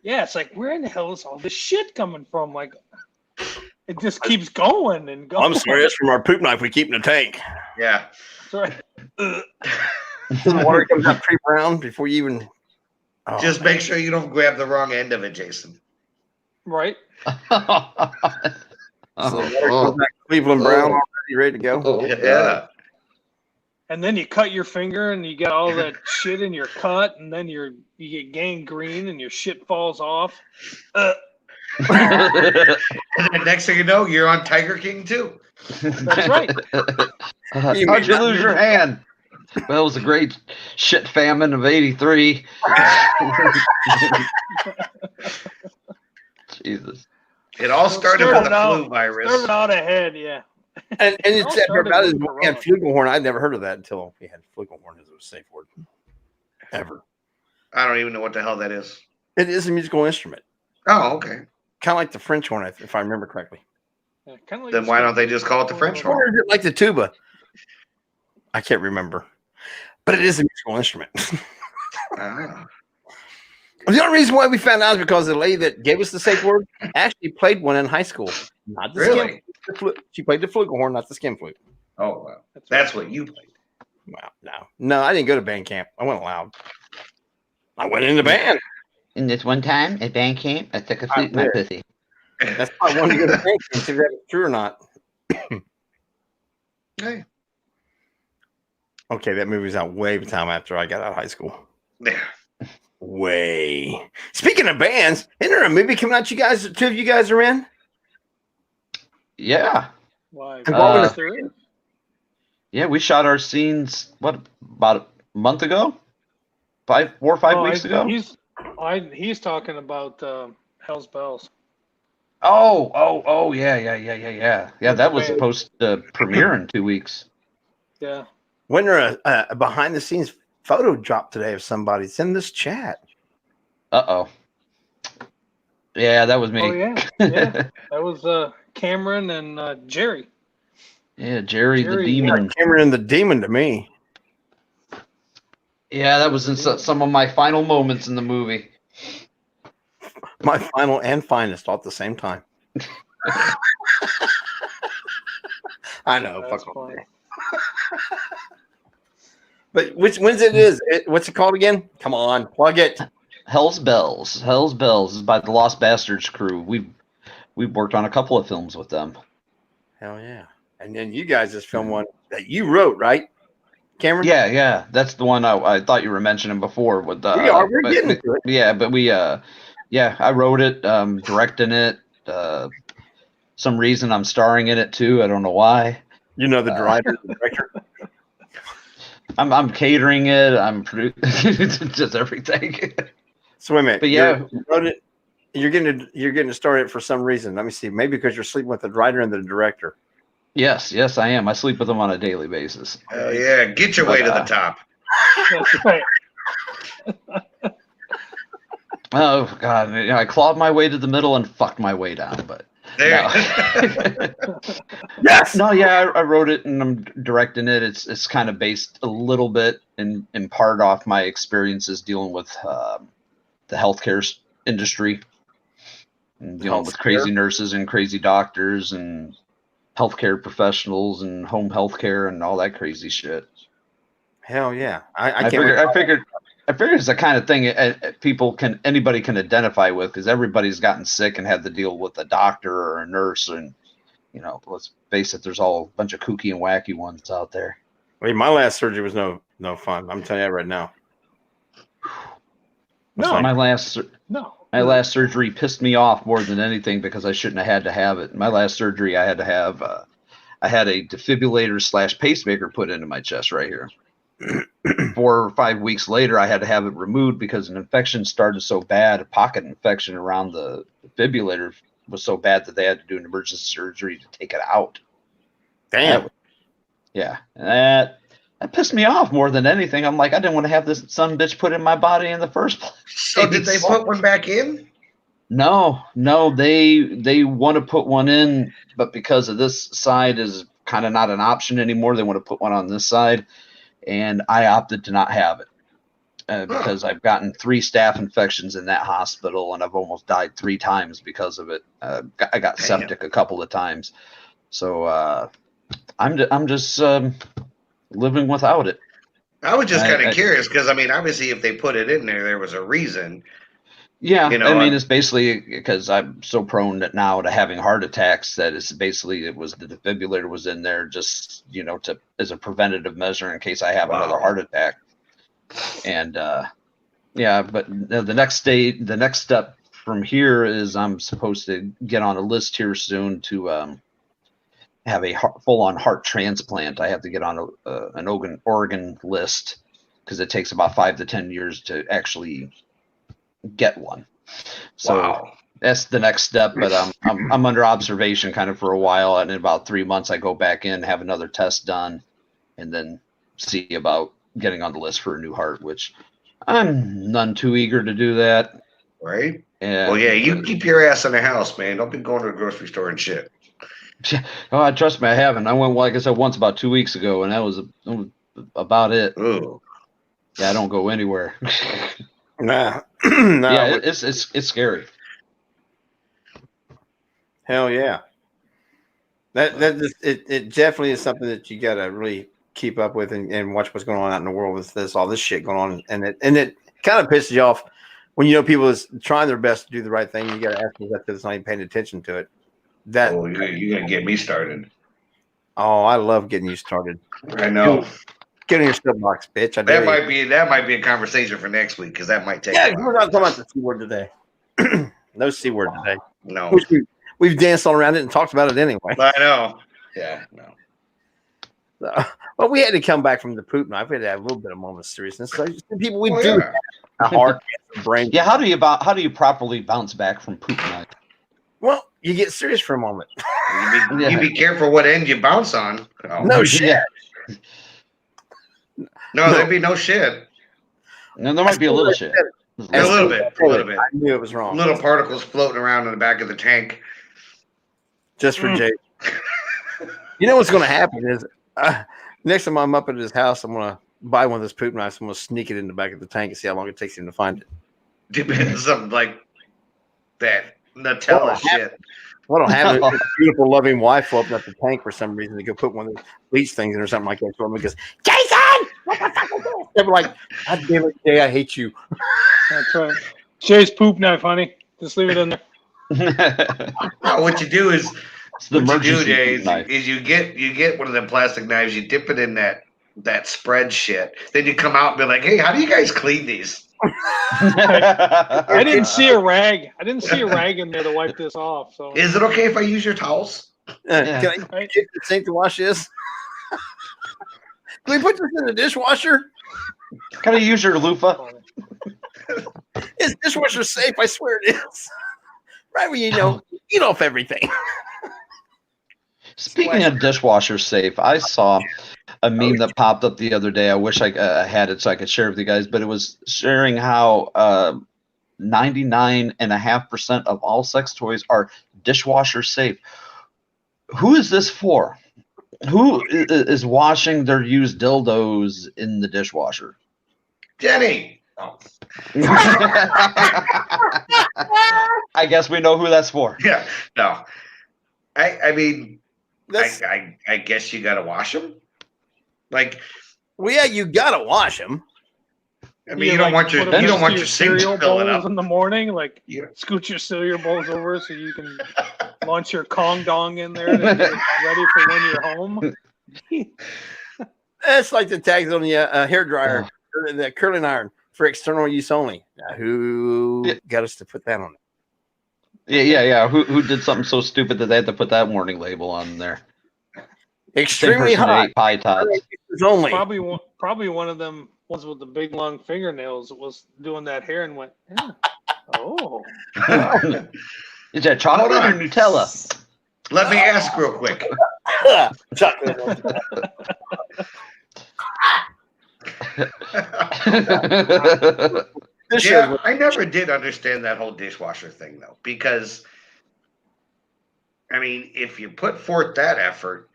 D: Yeah, it's like where in the hell is all this shit coming from? Like, It just keeps going and going.
A: I'm sorry, that's from our poop knife we keep in the tank.
C: Yeah.
D: That's right.
A: The water comes out pretty brown before you even. Oh,
C: Just make sure you don't grab the wrong end of it, Jason.
D: Right.
A: so the water comes back Cleveland brown already, ready to go.
C: Yeah.
D: And then you cut your finger and you get all that shit in your cut, and then you get gangrene and your shit falls off.
C: And then next thing you know, you're on Tiger King too.
D: That's right.
E: How'd you lose your hand? Well, it was a great shit famine of '83. Jesus.
C: It all started with a flu virus.
D: Started out ahead, yeah.
A: And it's
D: All started
A: about
D: with
A: it. We
D: Corona.
A: had flugelhorn. I'd never heard of that until we had flugelhorn as a safe word. Ever.
C: I don't even know what the hell that is.
A: It is a musical instrument,
C: Oh, okay.
A: kind of like the French horn, if I remember correctly.
D: Yeah, kinda like
C: Then why don't they just call it the French horn?
A: Or is it like the tuba? I can't remember, but it is a musical instrument.
C: Ah.
A: The only reason why we found out is because the lady that gave us the safe word actually played one in high school. Not the
C: Really?
A: skin. The flute. She played the flugelhorn, not the skin flute.
C: Oh, wow.
D: That's
C: That's what you played.
A: Wow, no, I didn't go to band camp. I went loud. I went in the band.
E: And this one time at band camp, I took a flute in my
A: did.
E: pussy.
A: That's why I wanted to go to band camp to see if that was true or not.
C: Hey.
A: Okay, that movie's out way time after I got out of high school.
C: Yeah.
A: Way. Speaking of bands, isn't there a movie coming out? Two of you guys are in.
E: Yeah.
D: Why?
A: Uh,
D: there is.
E: Yeah, we shot our scenes, about a month ago? 4 or 5 weeks ago?
D: He's talking about Hell's Bells.
E: Oh, yeah. Yeah, that was supposed to premiere in 2 weeks.
D: Yeah.
A: When there a behind the scenes photo drop today of somebody? It's in this chat.
E: Uh-oh. Yeah, that was me.
D: Oh yeah. Yeah. That was Cameron and Jerry.
E: Yeah, Jerry the
D: Jerry,
E: Demon.
A: Cameron the Demon to me.
E: Yeah, that was in some of my final moments in the movie.
A: My final and finest all at the same time. I know.
D: That's
A: Fuck
D: funny.
A: But when's it is? What's it called again? Come on, plug it.
E: Hell's Bells. Hell's Bells is by the Lost Bastards crew. We've worked on a couple of films with them.
A: Hell yeah. And then you guys just filmed one that you wrote, right, Cameron?
E: Yeah. That's the one I thought you were mentioning before. With
A: We're getting to it.
E: Yeah, but I wrote it, directing it. Some reason I'm starring in it too. I don't know why.
A: You know the director. The director.
E: I'm catering it. I'm producing just everything.
A: So wait a minute.
E: But yeah.
A: You wrote it. You're getting to start it for some reason. Let me see. Maybe because you're sleeping with the writer and the director.
E: Yes, I am. I sleep with them on a daily basis.
C: Oh, yeah. Get your way to the top.
D: That's right.
E: Oh God, I clawed my way to the middle and fucked my way down. But
C: There.
E: no.
A: Yes.
E: No, yeah, I wrote it and I'm directing it. It's kind of based a little bit in part off my experiences dealing with the healthcare industry, and dealing with crazy nurses and crazy doctors and healthcare professionals and home healthcare and all that crazy shit.
A: Hell yeah.
E: I figured it's the kind of thing anybody can identify with, because everybody's gotten sick and had to deal with a doctor or a nurse, and let's face it, there's all a bunch of kooky and wacky ones out there.
A: Wait, my last surgery was no fun. I'm telling you that right now.
D: No.
E: My last surgery pissed me off more than anything because I shouldn't have had to have it. My last surgery, I had to have I had a defibrillator / pacemaker put into my chest right here. 4 or 5 weeks later, I had to have it removed because an infection started so bad, a pocket infection around the defibrillator was so bad that they had to do an emergency surgery to take it out.
A: Damn.
E: That pissed me off more than anything. I'm like, I didn't want to have this son bitch put in my body in the first place.
C: So did they put one back in?
E: No, they want to put one in, but because of this side is kind of not an option anymore, they want to put one on this side, and I opted to not have it. because I've gotten 3 staph infections in that hospital, and I've almost died 3 times because of it. I got septic a couple of times, so I'm just living without it.
C: I was just kind
E: I-
C: of curious because I mean, obviously, if they put it in there was a reason.
E: Yeah,
C: You know,
E: I mean,
C: I'm-
E: it's basically because I'm so prone now to having heart attacks that it's basically it was the defibrillator was in there just to as a preventative measure in case I have another
C: Wow.
E: heart attack. And yeah, but the next step from here is I'm supposed to get on a list here soon to have a full-on heart transplant. I have to get on an organ list because it takes about 5 to 10 years to actually get one. So
C: Wow.
E: that's the next step, but I'm under observation kind of for a while, and in about 3 months I go back in, have another test done, and then see about getting on the list for a new heart, which I'm none too eager to do that.
C: Right?
E: And
C: Well, yeah, you keep your ass in the house, man. Don't be going to the grocery store and shit.
E: oh, trust me, I haven't. I went, like I said, once about 2 weeks ago, and that was about it.
C: Ooh.
E: Yeah, I don't go anywhere.
A: Nah. No,
E: Yeah, it's scary.
A: hell yeah. It definitely is something that you got to really keep up with and watch what's going on out in the world with all this shit going on, and it kind of pisses you off when people is trying their best to do the right thing. You got to ask them that that's not even paying attention to it. That
C: Oh, you're gonna get me started.
A: I love getting you started.
C: I know.
A: Get in your stub box, bitch. I dare you.
C: That might be a conversation for next week because that might take.
A: Yeah,
C: a while.
A: we're not talking about the C word today. No C word today.
C: No,
A: Which we've danced all around it and talked about it anyway.
C: I know. Yeah, no.
A: So, well, we had to come back from the poop knife. We had to have a little bit of moment of seriousness. So people, we
C: Oh,
A: do
C: yeah.
A: have a heart, brain.
E: Yeah, how do you properly bounce back from poop night?
A: Well, you get serious for a moment.
C: You be careful what end you bounce on. Oh.
A: No shit.
E: Yeah.
C: No, there'd be no shit.
E: No, there might be a little shit.
C: A little bit.
A: I knew it was wrong.
C: Little particles floating around in the back of the tank.
A: Just for Jay. You know what's going to happen is next time I'm up at his house, I'm going to buy one of those poop knives. I'm going to sneak it in the back of the tank and see how long it takes him to find it.
C: Something like that Nutella shit.
A: Well, I don't have a beautiful, loving wife open up the tank for some reason to go put one of those bleach things in or something like that. So because Jason, what the fuck is this? They're like, God damn it, Jay, I hate you.
D: That's right. Jay's poop knife, honey. Just leave it in there.
C: No, what you do is
E: It's the
C: what you do,
E: emergency
C: Jay,
E: poop knife.
C: is you get one of them plastic knives, you dip it in that spread shit. Then you come out and be like, hey, how do you guys clean these?
D: I didn't see a rag. I didn't see a rag in there to wipe this off. So
C: Is it okay if I use your towels?
E: Yeah.
A: Can I get the sink to wash this? Can we put this in the dishwasher?
E: Gotta use your loofah.
A: Is dishwasher safe? I swear it is. Right when eat off everything.
E: Speaking of dishwasher safe, I saw a meme that popped up the other day. I wish I had it so I could share it with you guys, but it was sharing how 99.5% of all sex toys are dishwasher safe. Who is this for? Who is washing their used dildos in the dishwasher?
C: Jenny. Oh,
E: I guess we know who that's for.
C: yeah. No. I mean,
A: That's,
C: I guess you gotta wash them. Like,
A: well, yeah, you gotta wash them.
C: I mean, you don't want your
D: put 'em
C: you don't
D: next
C: want
D: to
C: your sink
D: cereal
C: filling
D: bowls
C: up.
D: in the morning. Like
C: Yeah.
D: scoot your cereal bowls over so you can launch your Kong dong in there to get ready for when you're home.
A: It's like the tags on the hair dryer, or the curling iron for external use only. Now, who got us to put that on it?
E: Yeah. Who did something so stupid that they had to put that warning label on there? Same
A: Extremely
E: person that
A: hot.
E: ate pie tots.
A: It's only.
D: Probably one of them ones with the big long fingernails that was doing that hair and went, yeah. Oh.
E: Is that chocolate
C: Hold
E: or
C: on.
E: Nutella?
C: Let me ask real quick.
A: Chocolate. This
C: Yeah,
A: show-
C: I never did understand that whole dishwasher thing though, because I mean, if you put forth that effort,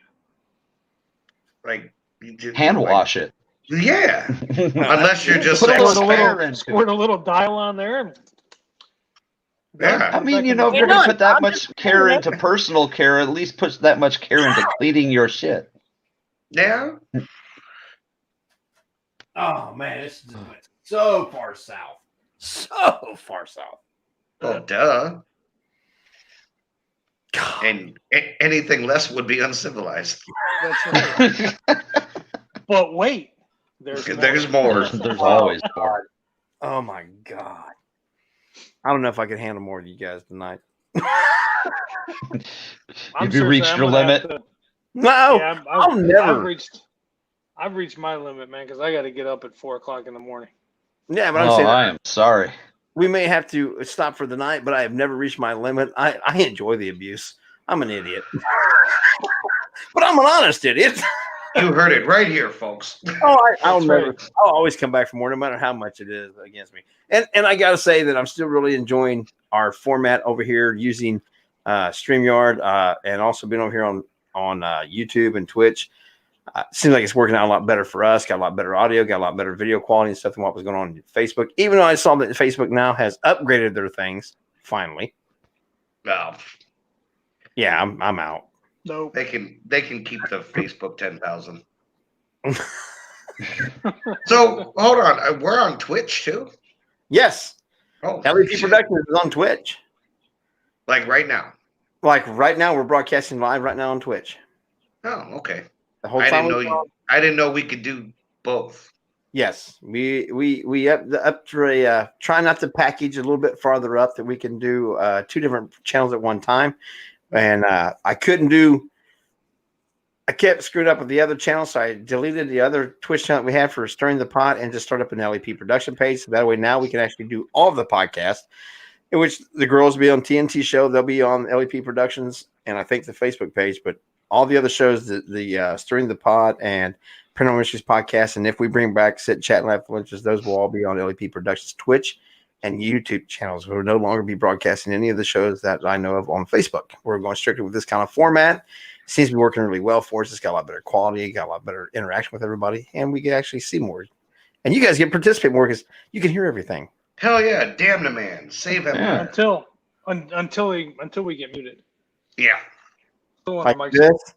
C: like you just
E: Hand wash it.
C: Yeah, unless you're just
E: Put a
C: sex
E: little
C: fat.
E: air into
D: Squirt
E: it.
D: a little dial on there. And
C: Yeah.
E: I mean,
D: Back
E: you
D: in
E: know,
D: the
E: if you're
D: day.
E: gonna put that
A: I'm
E: much care into personal care, at least put that much care into cleaning your shit.
C: Yeah.
A: Oh man, this just went so far south. So far south.
C: Well, duh.
A: God.
C: And anything less would be uncivilized.
D: That's right. But wait,
C: There's more.
E: There's always
A: God.
E: more.
A: Oh my God. I don't know if I could handle more of you guys tonight.
E: Have you reached your limit?
A: No,
D: Yeah,
A: I'll never.
D: I've reached my limit, man, because I got to get up at 4:00 in the morning.
A: Yeah, but I'm
E: Oh,
A: saying
E: I am sorry.
A: we may have to stop for the night, but I have never reached my limit. I enjoy the abuse. I'm an idiot. But I'm an honest idiot.
C: You heard it right here, folks.
A: I'll
D: That's
A: never.
D: right.
A: I'll always come back for more, no matter how much it is against me. And I got to say that I'm still really enjoying our format over here using StreamYard and also being over here on YouTube and Twitch. Seems like it's working out a lot better for us. Got a lot better audio, got a lot better video quality and stuff than what was going on Facebook. Even though I saw that Facebook now has upgraded their things finally.
C: Well,
A: Yeah, I'm out.
D: Nope.
C: they can keep the Facebook 10,000. So hold on, we're on Twitch too.
A: Yes,
C: Oh,
A: LEP
C: shit.
A: Productions is on Twitch.
C: Like right now.
A: Like right now, we're broadcasting live right now on Twitch.
C: Oh, okay.
A: The whole
C: I
A: time.
C: I didn't know we could do both.
A: Yes, we up to a try not to package a little bit farther up that we can do 2 different channels at one time, and I couldn't do. I kept screwed up with the other channel, so I deleted the other Twitch channel that we had for Stirring the Pot and just started up an LEP production page. So that way now we can actually do all of the podcasts, in which the girls will be on TNT show. They'll be on LEP Productions and I think the Facebook page, but all the other shows, the Stirring the Pot and Paranormal Mysteries podcast, and if we bring back Sit Chat and Laugh Lunches, those will all be on LEP Productions Twitch and YouTube channels. We'll no longer be broadcasting any of the shows that I know of on Facebook. We're going strictly with this kind of format. Seems to be working really well for us. It's got a lot better quality, got a lot better interaction with everybody, and we can actually see more. And you guys get to participate more because you can hear everything.
C: Hell yeah, damn the man, save him.
E: Yeah.
D: Until we get muted.
C: Yeah.
D: Still on
A: Like
D: the mic.
A: this.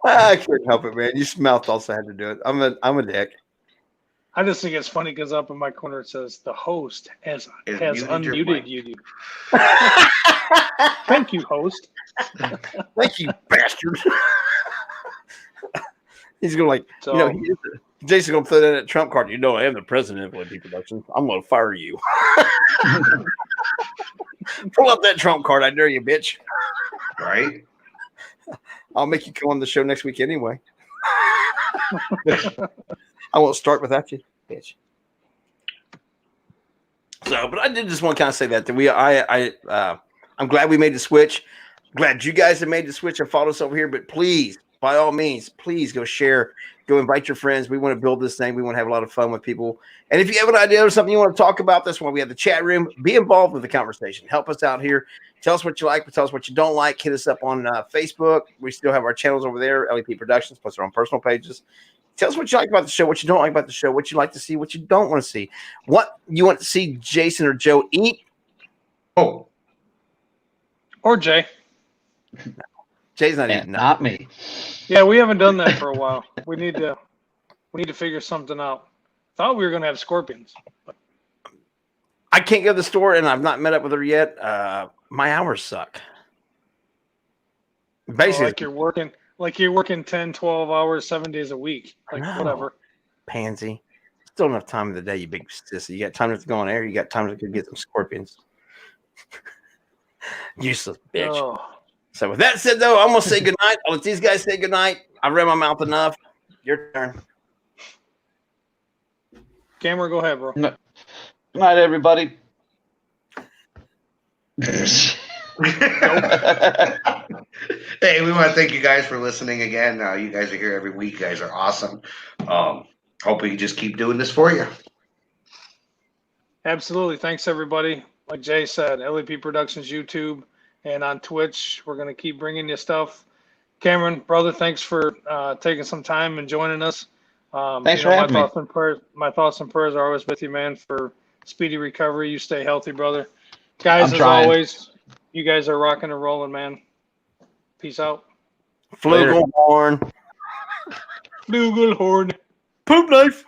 A: I couldn't help it, man. You mouth also had to do it. I'm a dick.
D: I just think it's funny because up in my corner it says the host has
C: Muted your
D: unmuted
C: mic.
D: you. Thank you, host.
A: Thank you, bastard. He's gonna like,
D: So
A: Jason's gonna put in that Trump card. You know, I am the president of LEP Productions. I'm gonna fire you. Pull up that Trump card, I dare you, bitch.
C: Right?
A: I'll make you come on the show next week anyway. I won't start without you, bitch. So, but I did just want to kind of say that I'm glad we made the switch. Glad you guys have made the switch and followed us over here. But please, by all means, please go share, go invite your friends. We want to build this thing. We want to have a lot of fun with people. And if you have an idea or something you want to talk about, that's why we have the chat room. Be involved with the conversation. Help us out here. Tell us what you like, but tell us what you don't like. Hit us up on Facebook. We still have our channels over there, LEP Productions, plus our own personal pages. Tell us what you like about the show, what you don't like about the show, what you like to see, what you don't want to see, what you want to see Jason or Joe eat.
C: Oh,
D: or Jay.
A: Jay's not
E: And
A: eating.
E: not me.
D: Yeah, we haven't done that for a while. We need to figure something out. Thought we were gonna have scorpions.
A: I can't go to the store, and I've not met up with her yet. My hours suck. Basically,
D: like you're working 10, 12 hours, 7 days a week. Like
A: No.
D: whatever.
A: pansy. Still enough time of the day, you big sissy. You got time to go on air. You got time to go get some scorpions. Useless bitch.
D: Oh.
A: So with that said, though, I'm gonna say goodnight. I'll let these guys say goodnight. I've read my mouth enough. Your turn.
D: Cameron, go ahead, bro.
E: Good night, everybody.
C: Hey, we want to thank you guys for listening again. You guys are here every week. You guys are awesome. Hope we can just keep doing this for you.
D: Absolutely. Thanks, everybody. Like Jay said, LEP Productions YouTube and on Twitch. We're going to keep bringing you stuff. Cameron, brother, thanks for taking some time and joining us.
E: Thanks for having me.
D: My thoughts and prayers are always with you, man, for speedy recovery. You stay healthy, brother. Guys,
E: I'm
D: as
E: trying.
D: always, you guys are rocking and rolling, man. Peace out.
A: Flugelhorn.
D: Flugelhorn.
A: Poop knife.